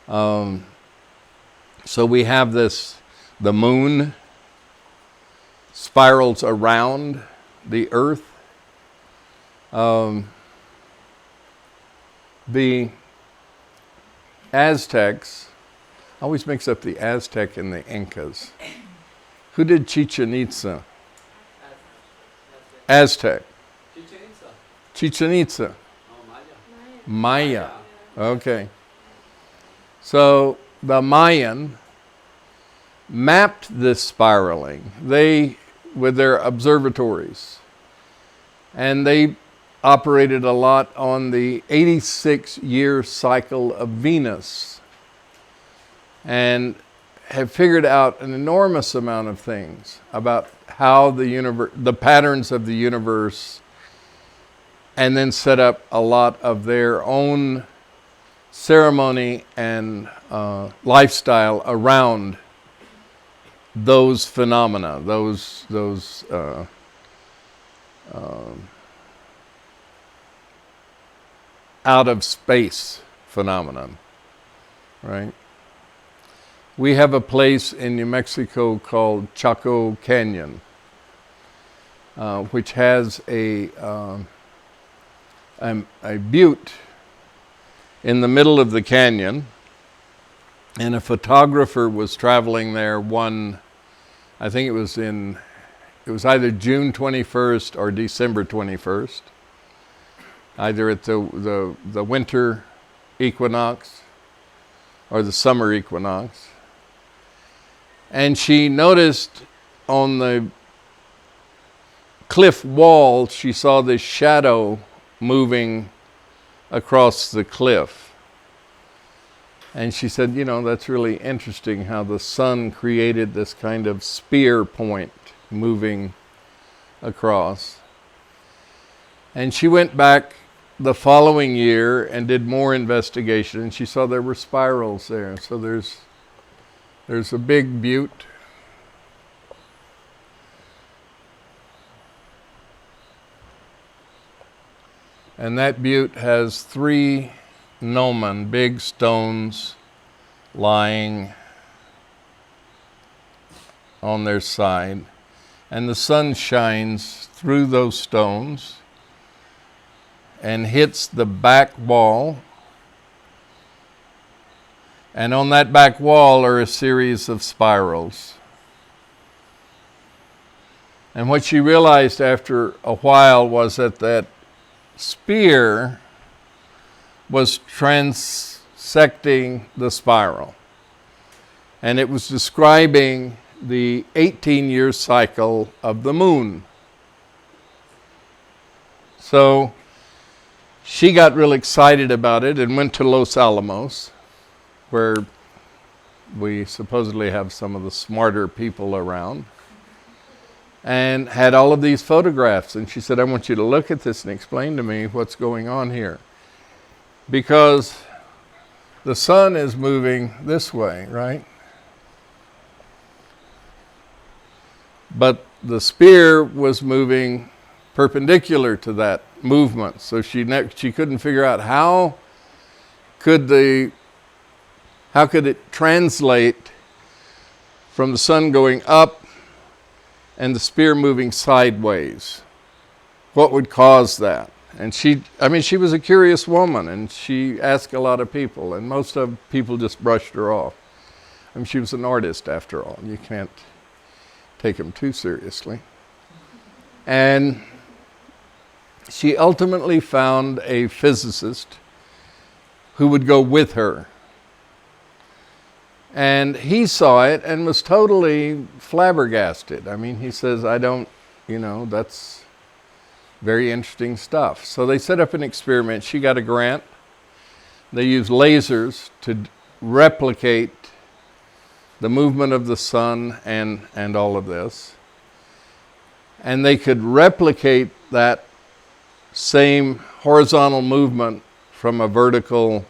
So we have the moon spirals around the earth. The Aztecs, I always mix up the Aztec and the Incas. Who did Chichen Itza? Aztec. Chichen Itza. Maya. Okay. So the Mayan mapped this spiraling. With their observatories. And they operated a lot on the 86-year cycle of Venus. And have figured out an enormous amount of things about how the patterns of the universe, and then set up a lot of their own ceremony and lifestyle around those phenomena, those out of space phenomenon, right? We have a place in New Mexico called Chaco Canyon, which has a butte in the middle of the canyon, and a photographer was traveling there I think it was either June 21st or December 21st, either at the winter equinox or the summer equinox. And she noticed on the cliff wall, she saw this shadow moving across the cliff. And she said, that's really interesting how the sun created this kind of spear point moving across. And she went back the following year and did more investigation, and she saw there were spirals there. So there's There's a big butte. And that butte has 3 gnomon, big stones, lying on their side. And the sun shines through those stones and hits the back wall. And on that back wall are a series of spirals. And what she realized after a while was that that spear was transecting the spiral. And it was describing the 18-year cycle of the moon. So she got real excited about it and went to Los Alamos, where we supposedly have some of the smarter people around, and had all of these photographs. And she said, I want you to look at this and explain to me what's going on here. Because the sun is moving this way, right? But the spear was moving perpendicular to that movement. So she couldn't figure out how could it translate from the sun going up and the spear moving sideways. What would cause that? And she was a curious woman, and she asked a lot of people, and most of people just brushed her off. I mean, she was an artist after all. You can't take them too seriously. And she ultimately found a physicist who would go with her. And he saw it and was totally flabbergasted. I mean, he says, that's very interesting stuff. So they set up an experiment. She got a grant. They used lasers to replicate the movement of the sun and all of this. And they could replicate that same horizontal movement from a vertical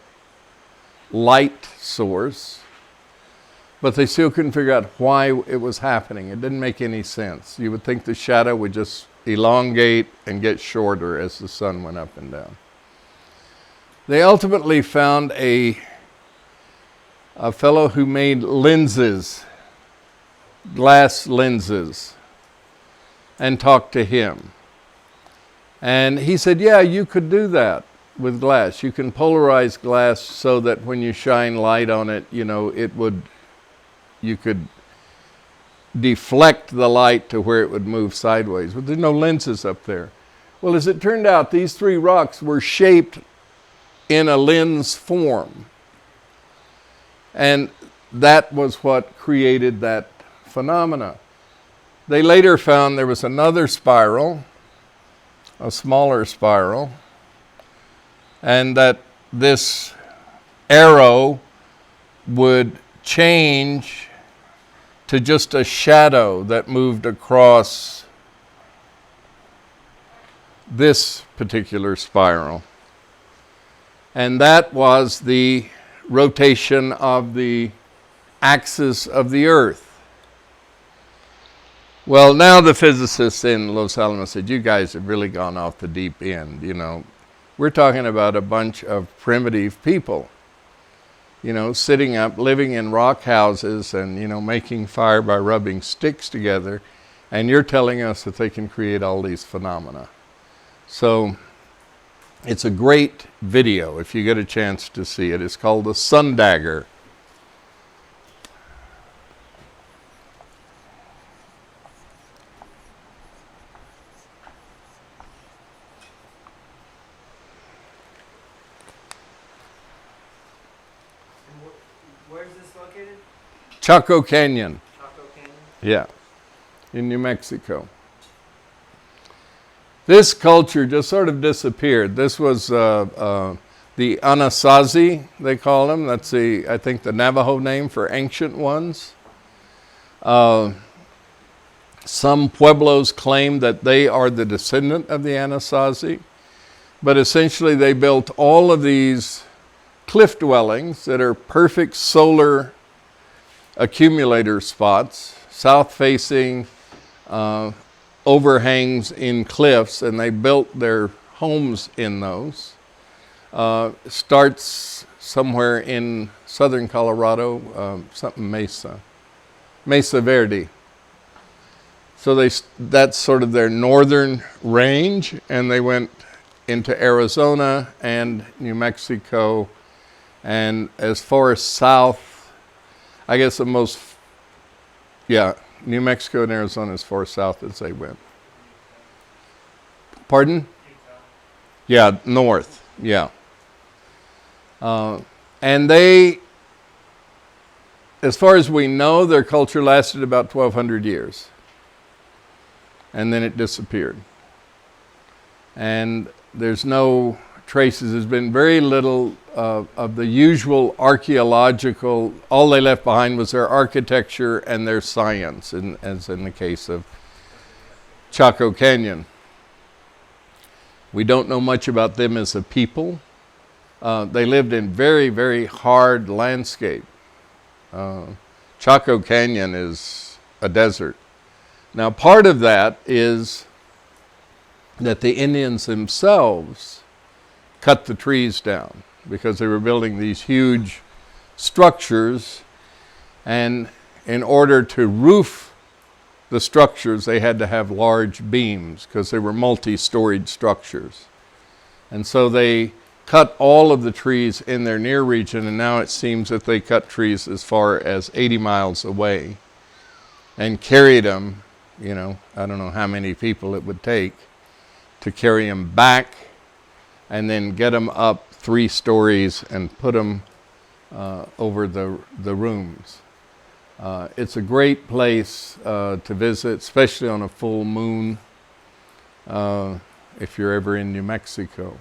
light source. But they still couldn't figure out why it was happening. It didn't make any sense. You would think the shadow would just elongate and get shorter as the sun went up and down. They ultimately found a fellow who made lenses, glass lenses, and talked to him. And he said, yeah, you could do that with glass. You can polarize glass so that when you shine light on it, you could deflect the light to where it would move sideways. But there's no lenses up there. Well, as it turned out, these 3 rocks were shaped in a lens form. And that was what created that phenomena. They later found there was another spiral, a smaller spiral, and that this arrow would change to just a shadow that moved across this particular spiral. And that was the rotation of the axis of the Earth. Well, now the physicists in Los Alamos said, you guys have really gone off the deep end, We're talking about a bunch of primitive people, sitting up, living in rock houses and, making fire by rubbing sticks together. And you're telling us that they can create all these phenomena. So it's a great video if you get a chance to see it. It's called The Sun Dagger. Where is this located? Chaco Canyon. Chaco Canyon? Yeah, in New Mexico. This culture just sort of disappeared. This was the Anasazi, they call them. That's I think the Navajo name for ancient ones. Some pueblos claim that they are the descendant of the Anasazi. But essentially they built all of these cliff dwellings that are perfect solar accumulator spots, south-facing overhangs in cliffs, and they built their homes in those. Starts somewhere in southern Colorado, something Mesa Verde. So that's sort of their northern range, and they went into Arizona and New Mexico, and as far as south, I guess New Mexico and Arizona as far south as they went. Pardon? Yeah, north, yeah. And they, as far as we know, their culture lasted about 1,200 years. And then it disappeared. And there's no traces. There's been very little of the usual archaeological. All they left behind was their architecture and their science, as in the case of Chaco Canyon. We don't know much about them as a people. They lived in very, very hard landscape. Chaco Canyon is a desert. Now, part of that is that the Indians themselves cut the trees down because they were building these huge structures, and in order to roof the structures, they had to have large beams because they were multi-storied structures. And so they cut all of the trees in their near region, and now it seems that they cut trees as far as 80 miles away and carried them. I don't know how many people it would take to carry them back and then get them up 3 stories and put them over the rooms. It's a great place to visit, especially on a full moon, if you're ever in New Mexico.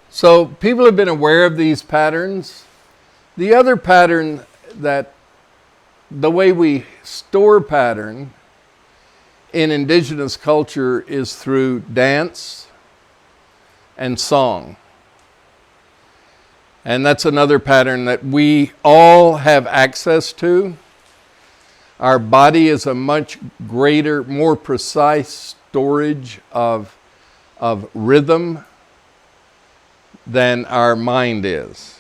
So people have been aware of these patterns. The other pattern, that the way we store pattern in indigenous culture, is through dance and song. And that's another pattern that we all have access to. Our body is a much greater, more precise storage of rhythm than our mind is.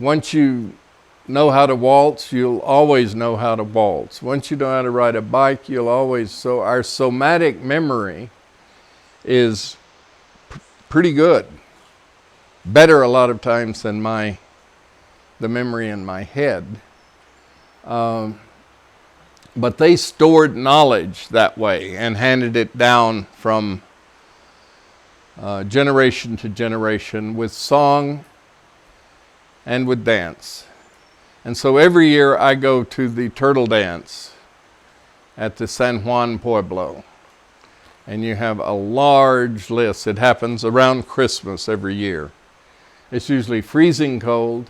Once you know how to waltz, you'll always know how to waltz. Once you know how to ride a bike, you'll always. So our somatic memory is pretty good. Better a lot of times than the memory in my head. But they stored knowledge that way and handed it down from generation to generation with song and with dance. And so every year I go to the turtle dance at the San Juan Pueblo. And you have a large list. It happens around Christmas every year. It's usually freezing cold.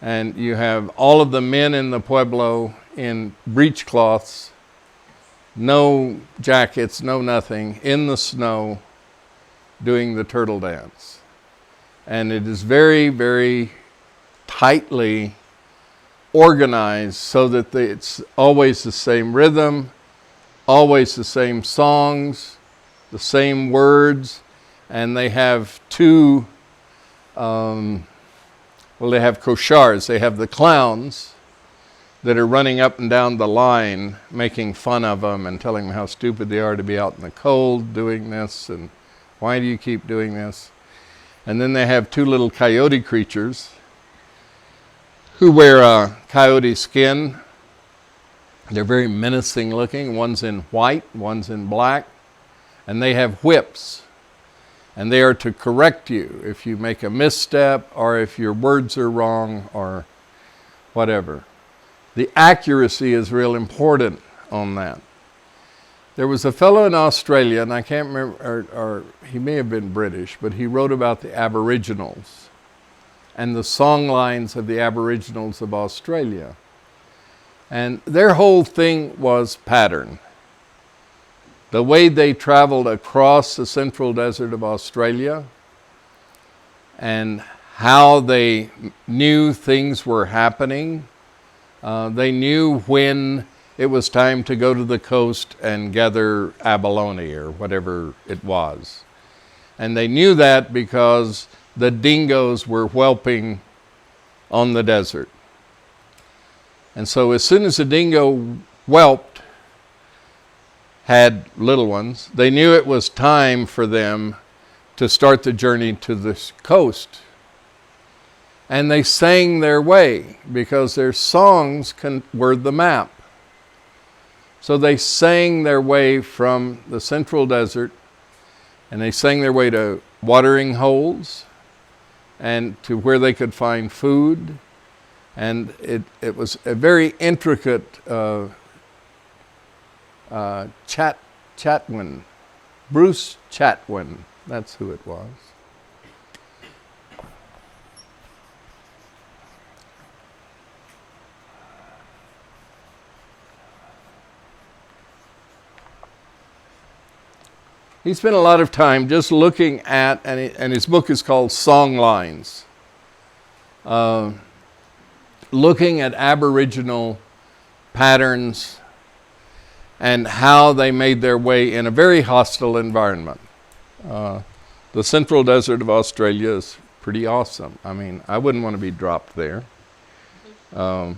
And you have all of the men in the Pueblo in breechcloths, no jackets, no nothing, in the snow, doing the turtle dance. And it is very, very tightly organized so that it's always the same rhythm, always the same songs, the same words, and they have they have koshars. They have the clowns that are running up and down the line, making fun of them and telling them how stupid they are to be out in the cold doing this, and why do you keep doing this? And then they have 2 little coyote creatures who wear coyote skin. They're very menacing looking. One's in white, one's in black, and they have whips. And they are to correct you if you make a misstep or if your words are wrong or whatever. The accuracy is real important on that. There was a fellow in Australia, and I can't remember, or he may have been British, but he wrote about the Aboriginals and the song lines of the Aboriginals of Australia. And their whole thing was pattern. The way they traveled across the central desert of Australia and how they knew things were happening. They knew when it was time to go to the coast and gather abalone or whatever it was. And they knew that because the dingoes were whelping on the desert. And so as soon as the dingo whelped, had little ones, they knew it was time for them to start the journey to the coast. And they sang their way because their songs were the map. So they sang their way from the central desert, and they sang their way to watering holes and to where they could find food. And it was a very intricate Chatwin, Bruce Chatwin, that's who it was. He spent a lot of time just looking at, and his book is called Songlines, looking at Aboriginal patterns and how they made their way in a very hostile environment. The central desert of Australia is pretty awesome. I mean, I wouldn't want to be dropped there. But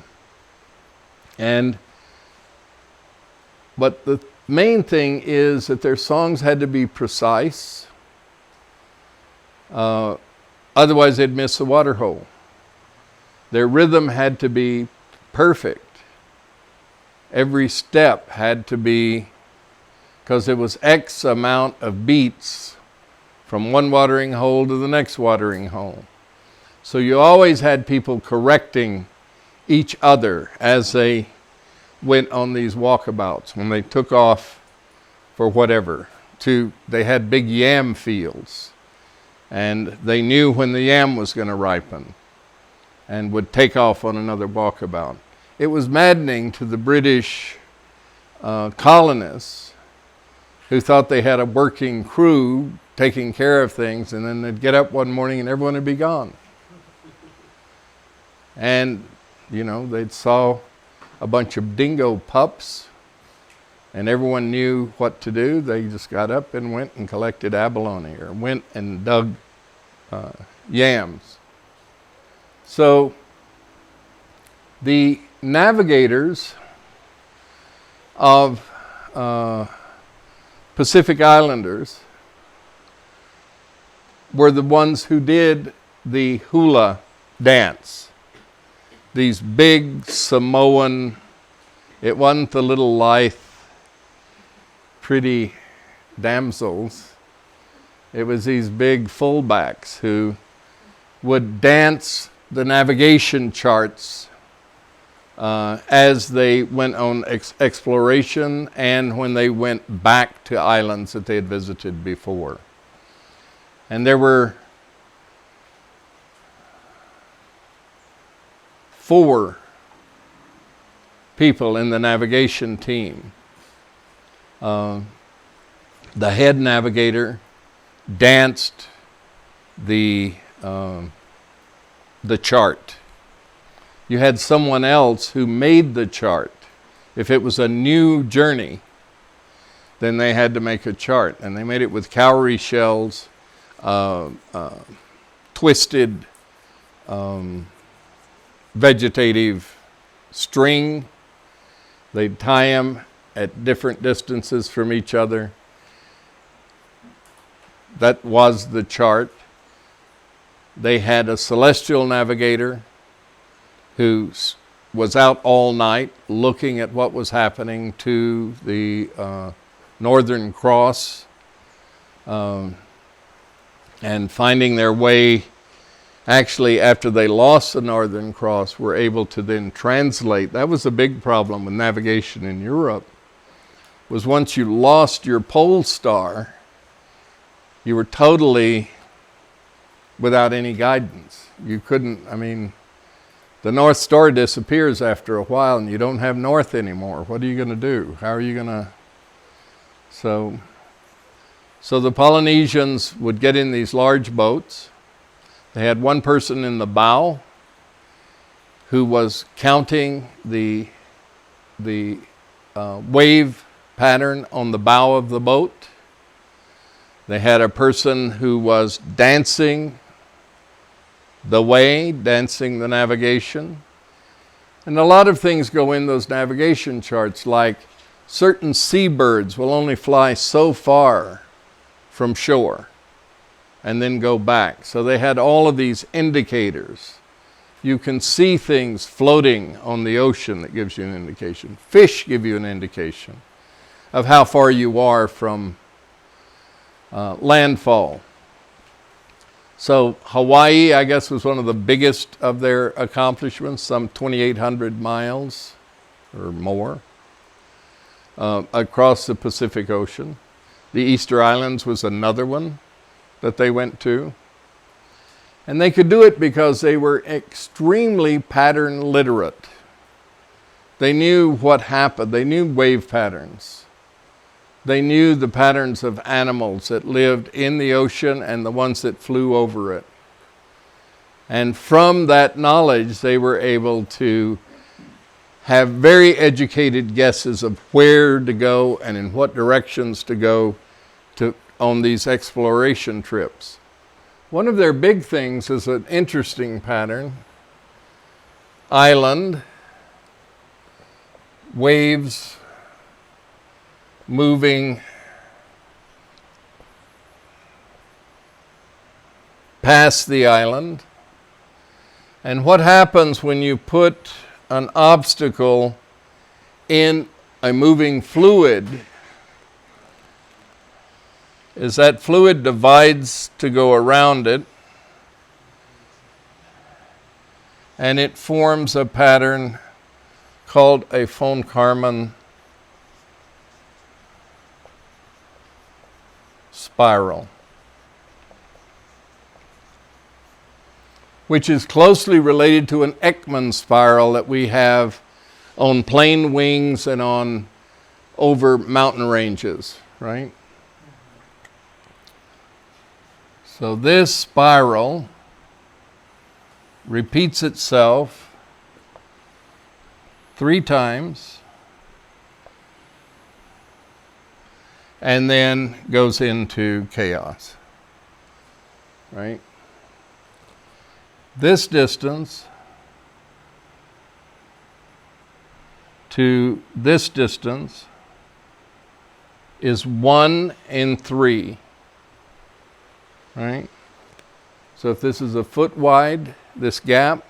the main thing is that their songs had to be precise. Otherwise they'd miss the water hole. Their rhythm had to be perfect. Every step had to be, because there was X amount of beats from one watering hole to the next watering hole. So you always had people correcting each other as they went on these walkabouts. When they took off for whatever, they had big yam fields, and they knew when the yam was going to ripen and would take off on another walkabout. It was maddening to the British colonists who thought they had a working crew taking care of things, and then they'd get up one morning and everyone would be gone. And, you know, they'd saw a bunch of dingo pups, and everyone knew what to do. They just got up and went and collected abalone or went and dug yams. So the navigators of Pacific Islanders were the ones who did the hula dance. These big Samoan, it wasn't the little lithe, pretty damsels. It was these big fullbacks who would dance the navigation charts as they went on exploration and when they went back to islands that they had visited before. And there were 4 people in the navigation team. The head navigator danced the chart. You had someone else who made the chart. If it was a new journey, then they had to make a chart, and they made it with cowrie shells, twisted vegetative string. They'd tie them at different distances from each other. That was the chart. They had a celestial navigator who was out all night looking at what was happening to the Northern Cross and finding their way. Actually, after they lost the Northern Cross, were able to then translate. That was a big problem with navigation in Europe, was once you lost your pole star, you were totally without any guidance. You couldn't, I mean, the North Star disappears after a while and you don't have north anymore. What are you going to do? How are you going to? So the Polynesians would get in these large boats. They had one person in the bow who was counting the wave pattern on the bow of the boat. They had a person who was dancing the way, dancing the navigation. And a lot of things go in those navigation charts, like certain seabirds will only fly so far from shore and then go back. So they had all of these indicators. You can see things floating on the ocean that gives you an indication. Fish give you an indication of how far you are from landfall. So Hawaii, I guess, was one of the biggest of their accomplishments, some 2,800 miles or more across the Pacific Ocean. The Easter Islands was another one that they went to. And they could do it because they were extremely pattern literate. They knew what happened. They knew wave patterns. They knew the patterns of animals that lived in the ocean and the ones that flew over it. And from that knowledge, they were able to have very educated guesses of where to go and in what directions to go on these exploration trips. One of their big things is an interesting pattern. Island, waves moving past the island. And what happens when you put an obstacle in a moving fluid is that fluid divides to go around it, and it forms a pattern called a von Karman spiral, which is closely related to an Ekman spiral that we have on plane wings and on over mountain ranges, right? So this spiral repeats itself 3 times and then goes into chaos, right? This distance to this distance is 1 in 3. Right? So if this is a foot wide, this gap,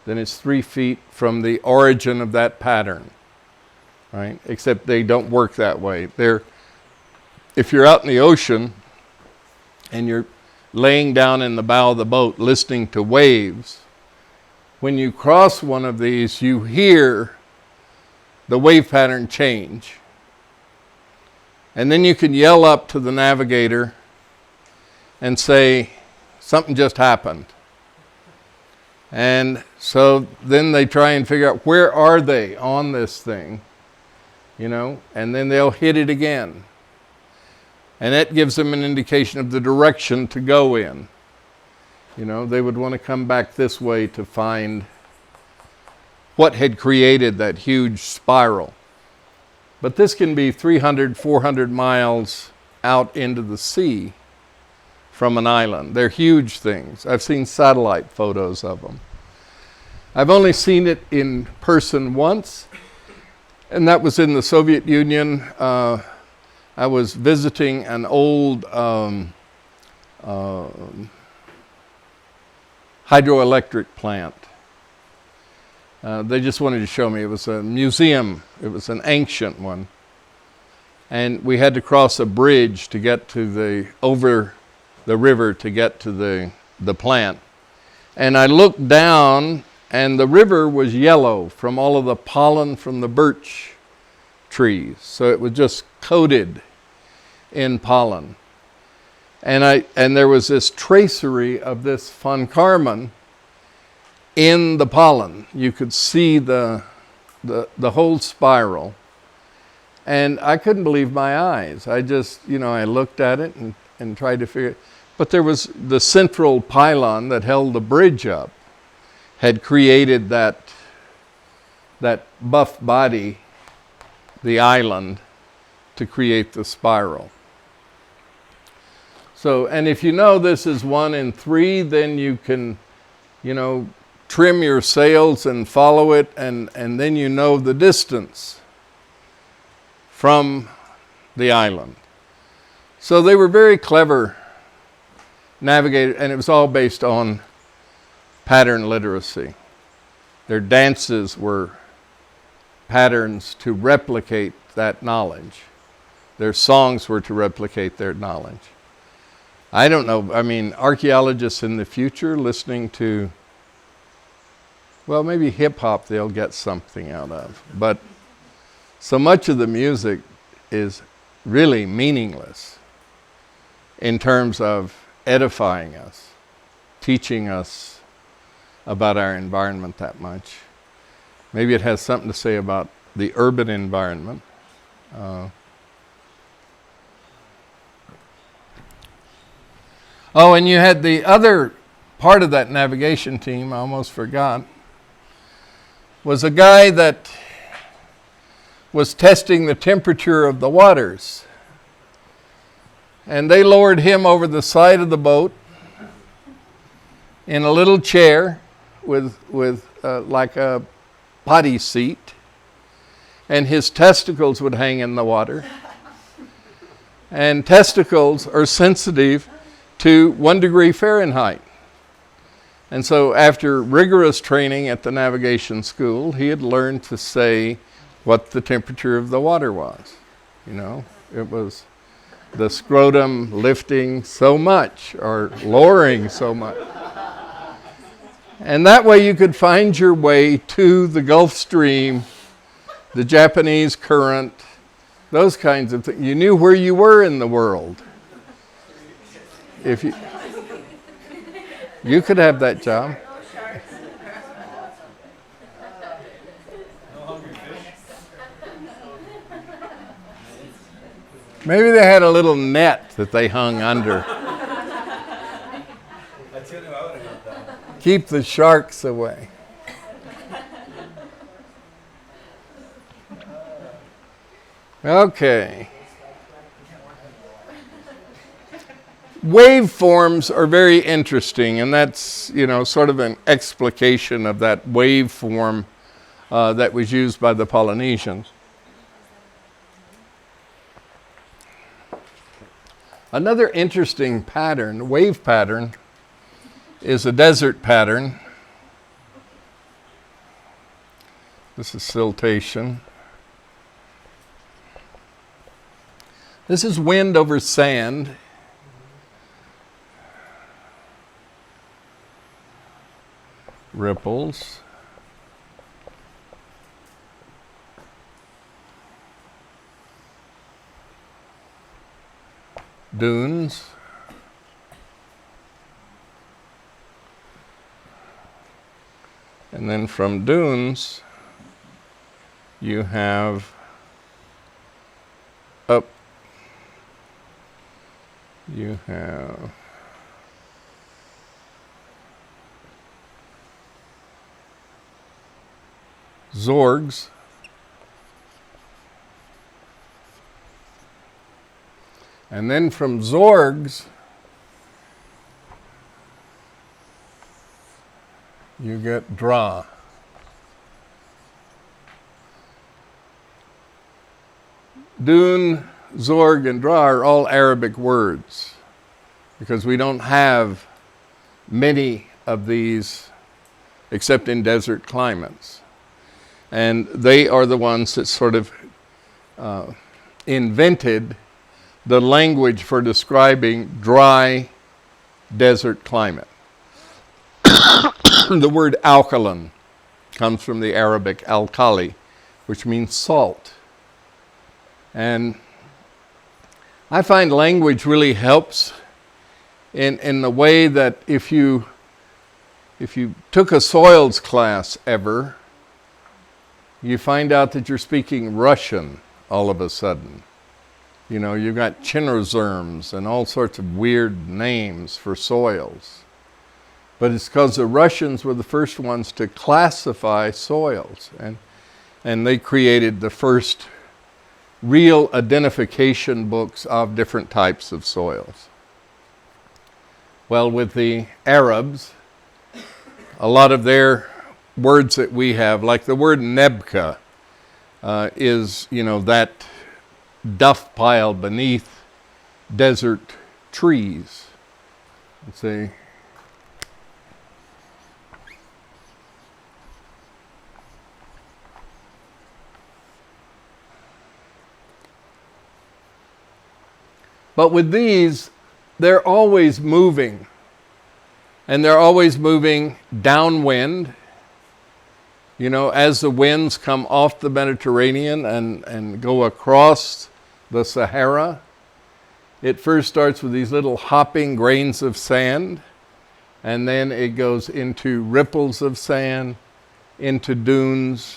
then it's 3 feet from the origin of that pattern. Right? Except they don't work that way. If you're out in the ocean and you're laying down in the bow of the boat listening to waves, when you cross one of these, you hear the wave pattern change. And then you can yell up to the navigator and say, something just happened. And so then they try and figure out, where are they on this thing? You know, and then they'll hit it again. And that gives them an indication of the direction to go in. You know, they would want to come back this way to find what had created that huge spiral. But this can be 300, 400 miles out into the sea from an island. They're huge things. I've seen satellite photos of them. I've only seen it in person once, and that was in the Soviet Union. I was visiting an old hydroelectric plant. They just wanted to show me. It was a museum. It was an ancient one. And we had to cross a bridge to get to over the river to get to the plant. And I looked down, and the river was yellow from all of the pollen from the birch trees. So it was just coated in pollen. And there was this tracery of this von Karman in the pollen. You could see the whole spiral. And I couldn't believe my eyes. I just, I looked at it and and tried to figure. But there was the central pylon that held the bridge up, had created that buff body, the island, to create the spiral. So, and if you know this is 1 in 3, then you can, trim your sails and follow it, and then you know the distance from the island. So they were very clever navigators, and it was all based on pattern literacy. Their dances were patterns to replicate that knowledge. Their songs were to replicate their knowledge. I don't know, archaeologists in the future listening to, well, maybe hip-hop they'll get something out of, but so much of the music is really meaningless in terms of edifying us, teaching us about our environment that much. Maybe it has something to say about the urban environment. Oh, and you had the other part of that navigation team, I almost forgot, was a guy that was testing the temperature of the waters. And they lowered him over the side of the boat in a little chair with like a potty seat, and his testicles would hang in the water. And testicles are sensitive to 1 degree Fahrenheit. And so after rigorous training at the navigation school, he had learned to say what the temperature of the water was. It was the scrotum lifting so much or lowering so much. And that way you could find your way to the Gulf Stream, the Japanese current, those kinds of things. You knew where you were in the world. If you could have that job. Maybe they had a little net that they hung under. Keep the sharks away. Okay. Waveforms are very interesting, and that's, sort of an explication of that waveform that was used by the Polynesians. Another interesting pattern, wave pattern, is a desert pattern. This is siltation. This is wind over sand. Ripples. Dunes. And then from dunes, you have up, you have Zorgs, and then from Zorgs, you get Dra. Dune, Zorg, and Dra are all Arabic words because we don't have many of these except in desert climates. And they are the ones that sort of invented the language for describing dry desert climate. The word alkaline comes from the Arabic alkali, which means salt. And I find language really helps in the way that if you took a soils class ever, you find out that you're speaking Russian all of a sudden. You know, you've got chinozerms and all sorts of weird names for soils. But it's because the Russians were the first ones to classify soils. And they created the first real identification books of different types of soils. Well, with the Arabs, a lot of their words that we have, like the word nebka, is, you know, that duff pile beneath desert trees. Let's see. But with these, they're always moving. And they're always moving downwind. You know, as the winds come off the Mediterranean and go across the Sahara, it first starts with these little hopping grains of sand, and then it goes into ripples of sand, into dunes.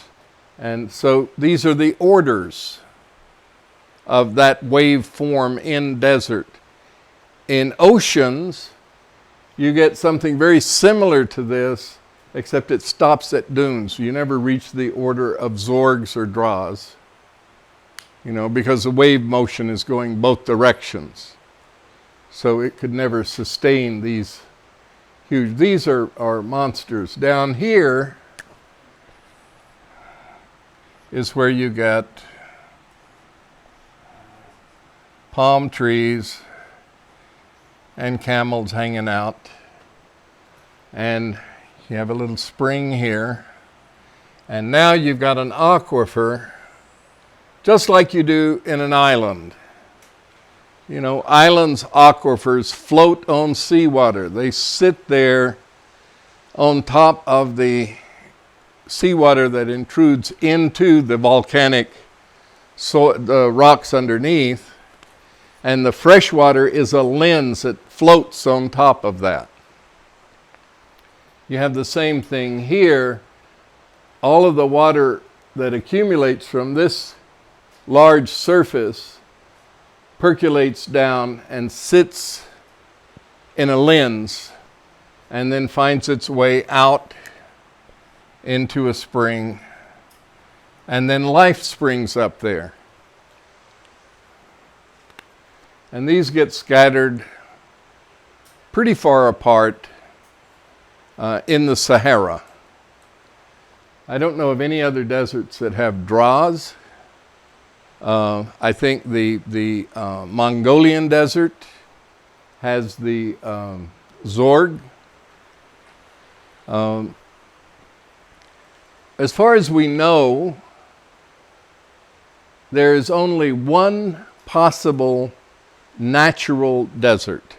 And so these are the orders of that wave form in desert. In oceans, you get something very similar to this, except it stops at dunes. You never reach the order of zorgs or draws, you know, because the wave motion is going both directions. So it could never sustain these huge, these are monsters. Down here is where you get palm trees and camels hanging out. And you have a little spring here. And now you've got an aquifer, just like you do in an island. You know, islands' aquifers float on seawater. They sit there on top of the seawater that intrudes into the volcanic the rocks underneath. And the fresh water is a lens that floats on top of that. You have the same thing here. All of the water that accumulates from this large surface percolates down and sits in a lens and then finds its way out into a spring. And then life springs up there. And these get scattered pretty far apart in the Sahara. I don't know of any other deserts that have draws. I think the Mongolian desert has the Zorg. As far as we know, there is only one possible natural desert.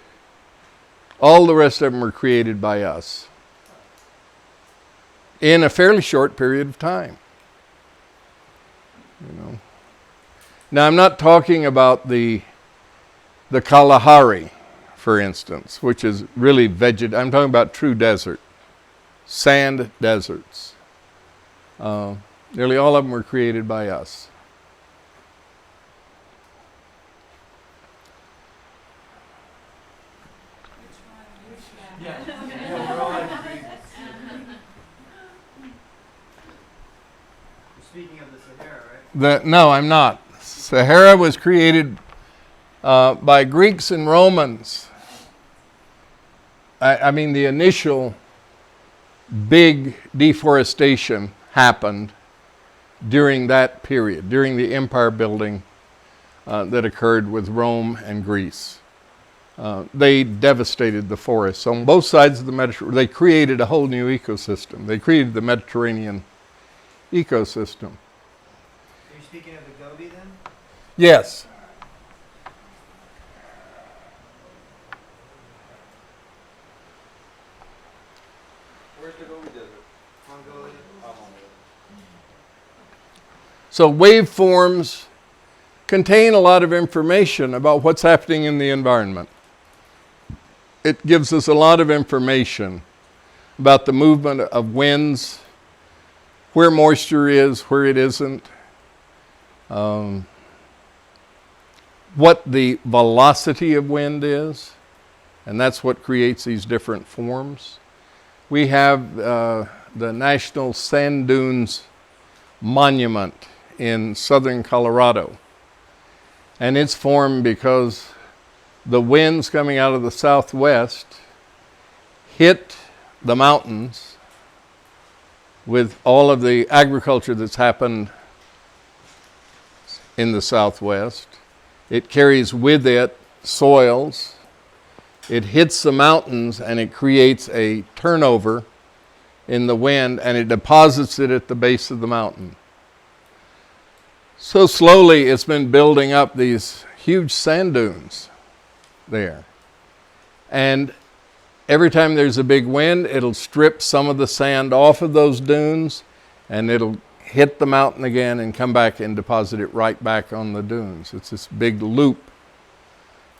All the rest of them were created by us in a fairly short period of time. You know. Now, I'm not talking about the Kalahari, for instance, which is really I'm talking about true desert, sand deserts. Nearly all of them were created by us. Speaking of the Sahara, right? No, I'm not. Sahara was created by Greeks and Romans. I mean, the initial big deforestation happened during that period, during the empire building that occurred with Rome and Greece. They devastated the forests on both sides of the Mediterranean. They created a whole new ecosystem. They created the Mediterranean ecosystem. Are you speaking of the Gobi then? Yes. Where's the Gobi Desert? Mongolia? So waveforms contain a lot of information about what's happening in the environment. It gives us a lot of information about the movement of winds, where moisture is, where it isn't. what the velocity of wind is, and that's what creates these different forms. We have the National Sand Dunes Monument in southern Colorado, and it's formed because the winds coming out of the southwest hit the mountains with all of the agriculture that's happened in the southwest. It carries with it soils. It hits the mountains and it creates a turnover in the wind, and it deposits it at the base of the mountain. So slowly it's been building up these huge sand dunes there. And every time there's a big wind, it'll strip some of the sand off of those dunes, and it'll hit the mountain again and come back and deposit it right back on the dunes. It's this big loop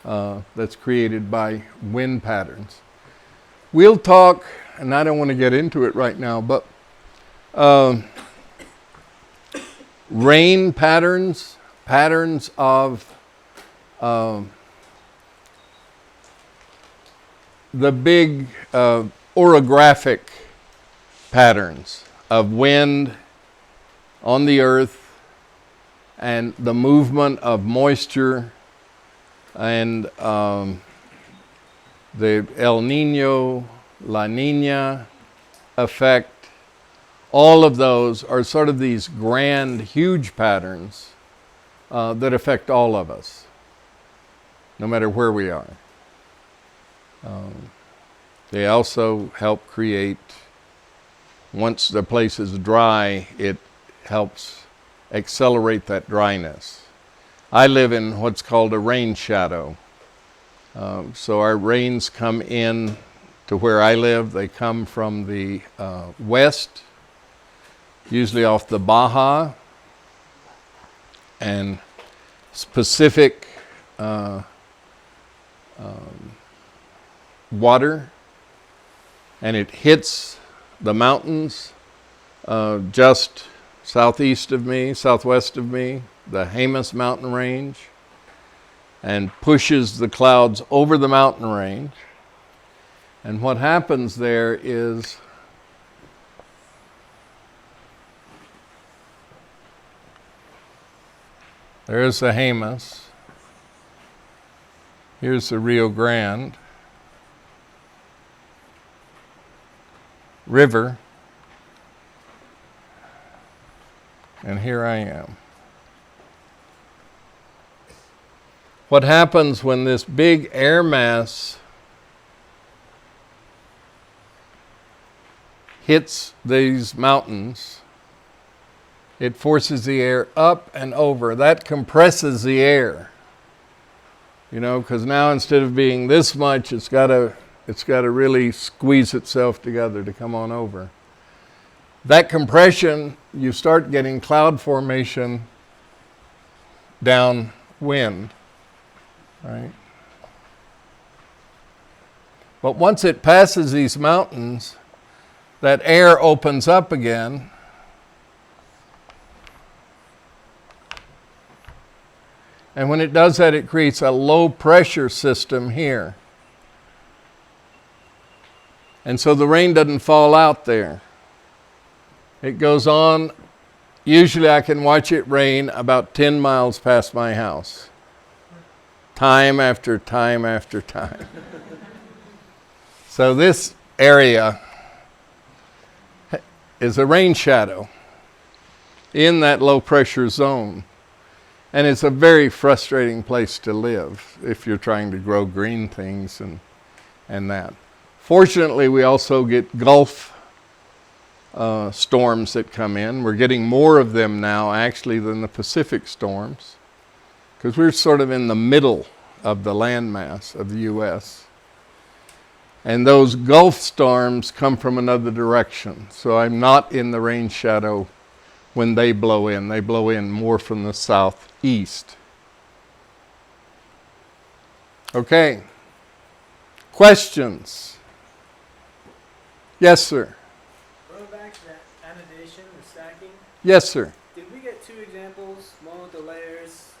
that's created by wind patterns. We'll talk, and I don't want to get into it right now, but rain patterns, patterns of the big orographic patterns of wind on the earth and the movement of moisture and the El Nino, La Nina effect. All of those are sort of these grand, huge patterns that affect all of us, no matter where we are. They also help create, once the place is dry, it helps accelerate that dryness. I live in what's called a rain shadow. So our rains come in to where I live. They come from the west, usually off the Baja and Pacific water, and it hits the mountains just southeast of me, southwest of me, the Jemez mountain range, and pushes the clouds over the mountain range. And what happens there is there's the Jemez, here's the Rio Grande River, and here I am. What happens when this big air mass hits these mountains? It forces the air up and over. That compresses the air. You know, because now instead of being this much, it's got to really squeeze itself together to come on over. That compression, you start getting cloud formation downwind, right? But once it passes these mountains, that air opens up again. And when it does that, it creates a low pressure system here. And so the rain doesn't fall out there. It goes on. Usually I can watch it rain about 10 miles past my house. Time after time after time. So this area is a rain shadow in that low pressure zone. And it's a very frustrating place to live if you're trying to grow green things and that. Fortunately, we also get Gulf storms that come in. We're getting more of them now, actually, than the Pacific storms, because we're sort of in the middle of the landmass of the U.S. And those Gulf storms come from another direction. So I'm not in the rain shadow when they blow in. They blow in more from the southeast. Okay. Questions? Yes, sir. Going back to that annotation, the stacking, Yes, sir. did we get two examples, one with the layers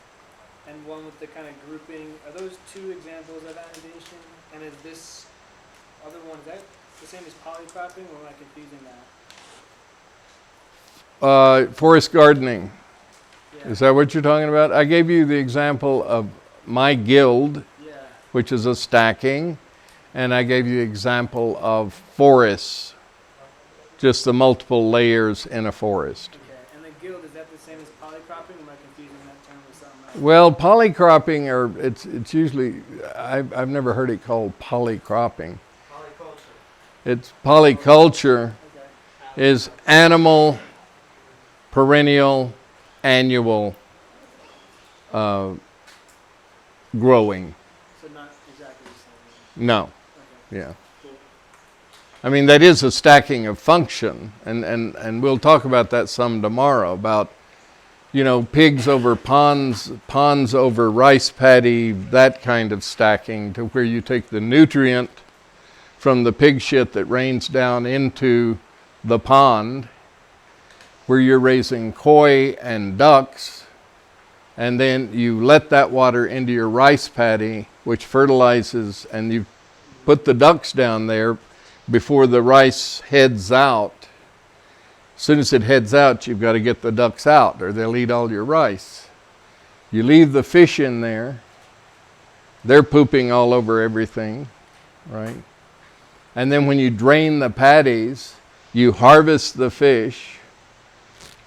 and one with the kind of grouping, are those two examples of annotation? And is this other one, is that the same as polycropping, or am I confusing that? Forest gardening. Yeah. Is that what you're talking about? I gave you the example of my guild, Yeah. which is a stacking, and I gave you the example of forests, just the multiple layers in a forest. Okay. And the guild, is that the same as polycropping, or am I confusing that term with something else? Well, polycropping, or it's usually, I've never heard it called polycropping. Polyculture. It's polyculture Okay. is animal, perennial, annual growing. So not exactly the same. No, Okay. yeah. Cool. I mean, that is a stacking of function, and we'll talk about that some tomorrow, about, you know, pigs over ponds, ponds over rice paddy, that kind of stacking, to where you take the nutrient from the pig shit that rains down into the pond, where you're raising koi and ducks, and then you let that water into your rice paddy, which fertilizes, and you put the ducks down there before the rice heads out. As soon as it heads out, you've got to get the ducks out, or they'll eat all your rice. You leave the fish in there. They're pooping all over everything, right? And then when you drain the paddies, you harvest the fish,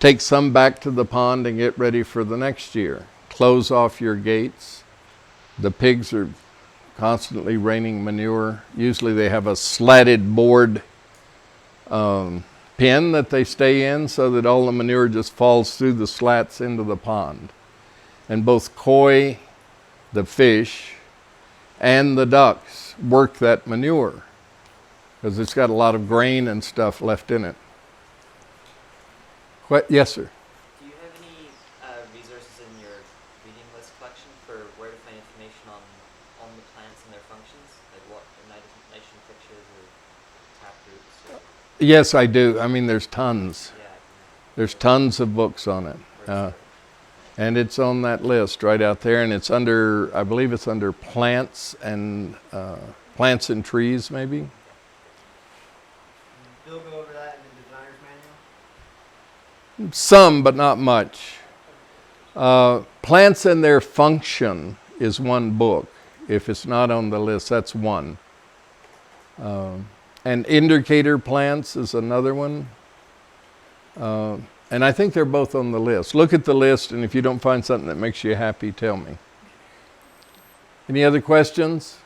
take some back to the pond and get ready for the next year. Close off your gates. The pigs are constantly raining manure. Usually they have a slatted board pen that they stay in, so that all the manure just falls through the slats into the pond. And both koi, the fish, and the ducks work that manure, because it's got a lot of grain and stuff left in it. Yes, sir. Do you have any resources in your reading list collection for where to find information on the plants and their functions, like what nitrogen fixtures or tap roots? Or Yes, I do. I mean, there's tons. yeah, There's tons of books on it. And it's on that list right out there, and it's under, I believe it's under plants and trees, maybe. Bill go over that in the designer's manual? Some, but not much. Plants and Their Function is one book. If it's not on the list, that's one. And Indicator Plants is another one. And I think they're both on the list. Look at the list, and if you don't find something that makes you happy, tell me. Any other questions?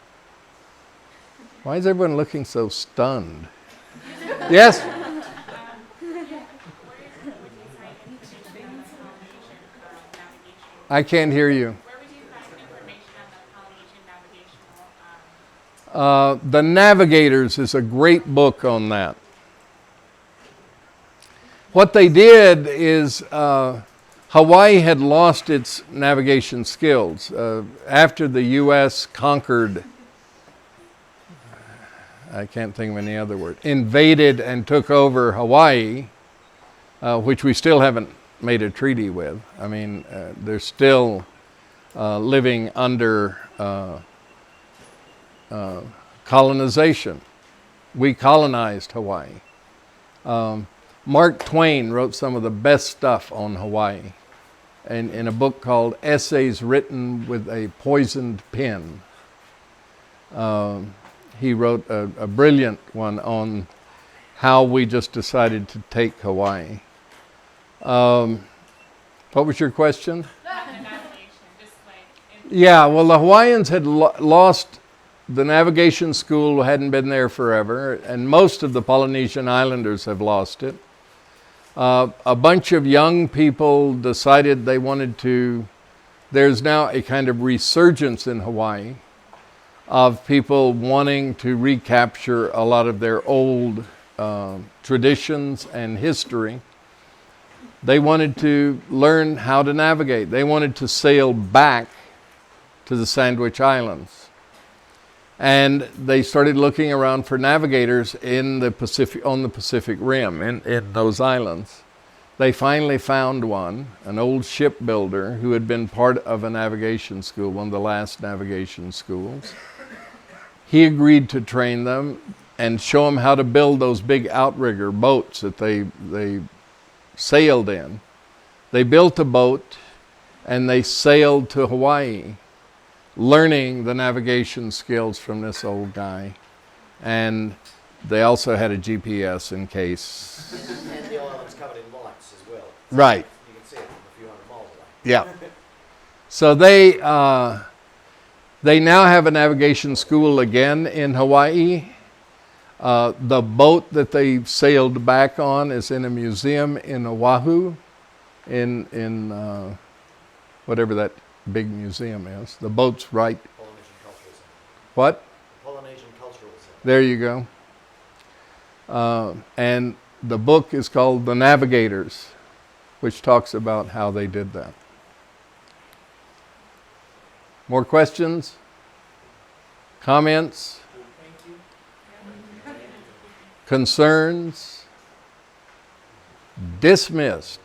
Why is everyone looking so stunned? Yes? I can't hear you. Where would you find information on the pollination navigational? The Navigators is a great book on that. What they did is Hawaii had lost its navigation skills. After the U.S. conquered, I can't think of any other word, invaded and took over Hawaii, which we still haven't made a treaty with. I mean, they're still living under colonization. We colonized Hawaii. Mark Twain wrote some of the best stuff on Hawaii in a book called Essays Written with a Poisoned Pen. He wrote a brilliant one on how we just decided to take Hawaii. What was your question? Yeah, well, the Hawaiians had lost the navigation school, hadn't been there forever, and most of the Polynesian islanders have lost it. A bunch of young people decided they wanted to, there's now a kind of resurgence in Hawaii of people wanting to recapture a lot of their old traditions and history. They wanted to learn how to navigate. They wanted to sail back to the Sandwich Islands. And they started looking around for navigators in the Pacific, on the Pacific Rim, in those islands. They finally found one, an old shipbuilder who had been part of a navigation school, one of the last navigation schools. He agreed to train them and show them how to build those big outrigger boats that they sailed in. They built a boat and they sailed to Hawaii, learning the navigation skills from this old guy. And they also had a GPS in case. And the island's covered in lights as well. Right. You can see it from a few hundred miles away. Yeah. So they now have a navigation school again in Hawaii. The boat that they sailed back on is in a museum in Oahu, in whatever that big museum is. The boat's right. Polynesian Cultural Center. What? Polynesian Cultural Center. There you go. And the book is called The Navigators, which talks about how they did that. More questions? Comments? Concerns? Dismissed.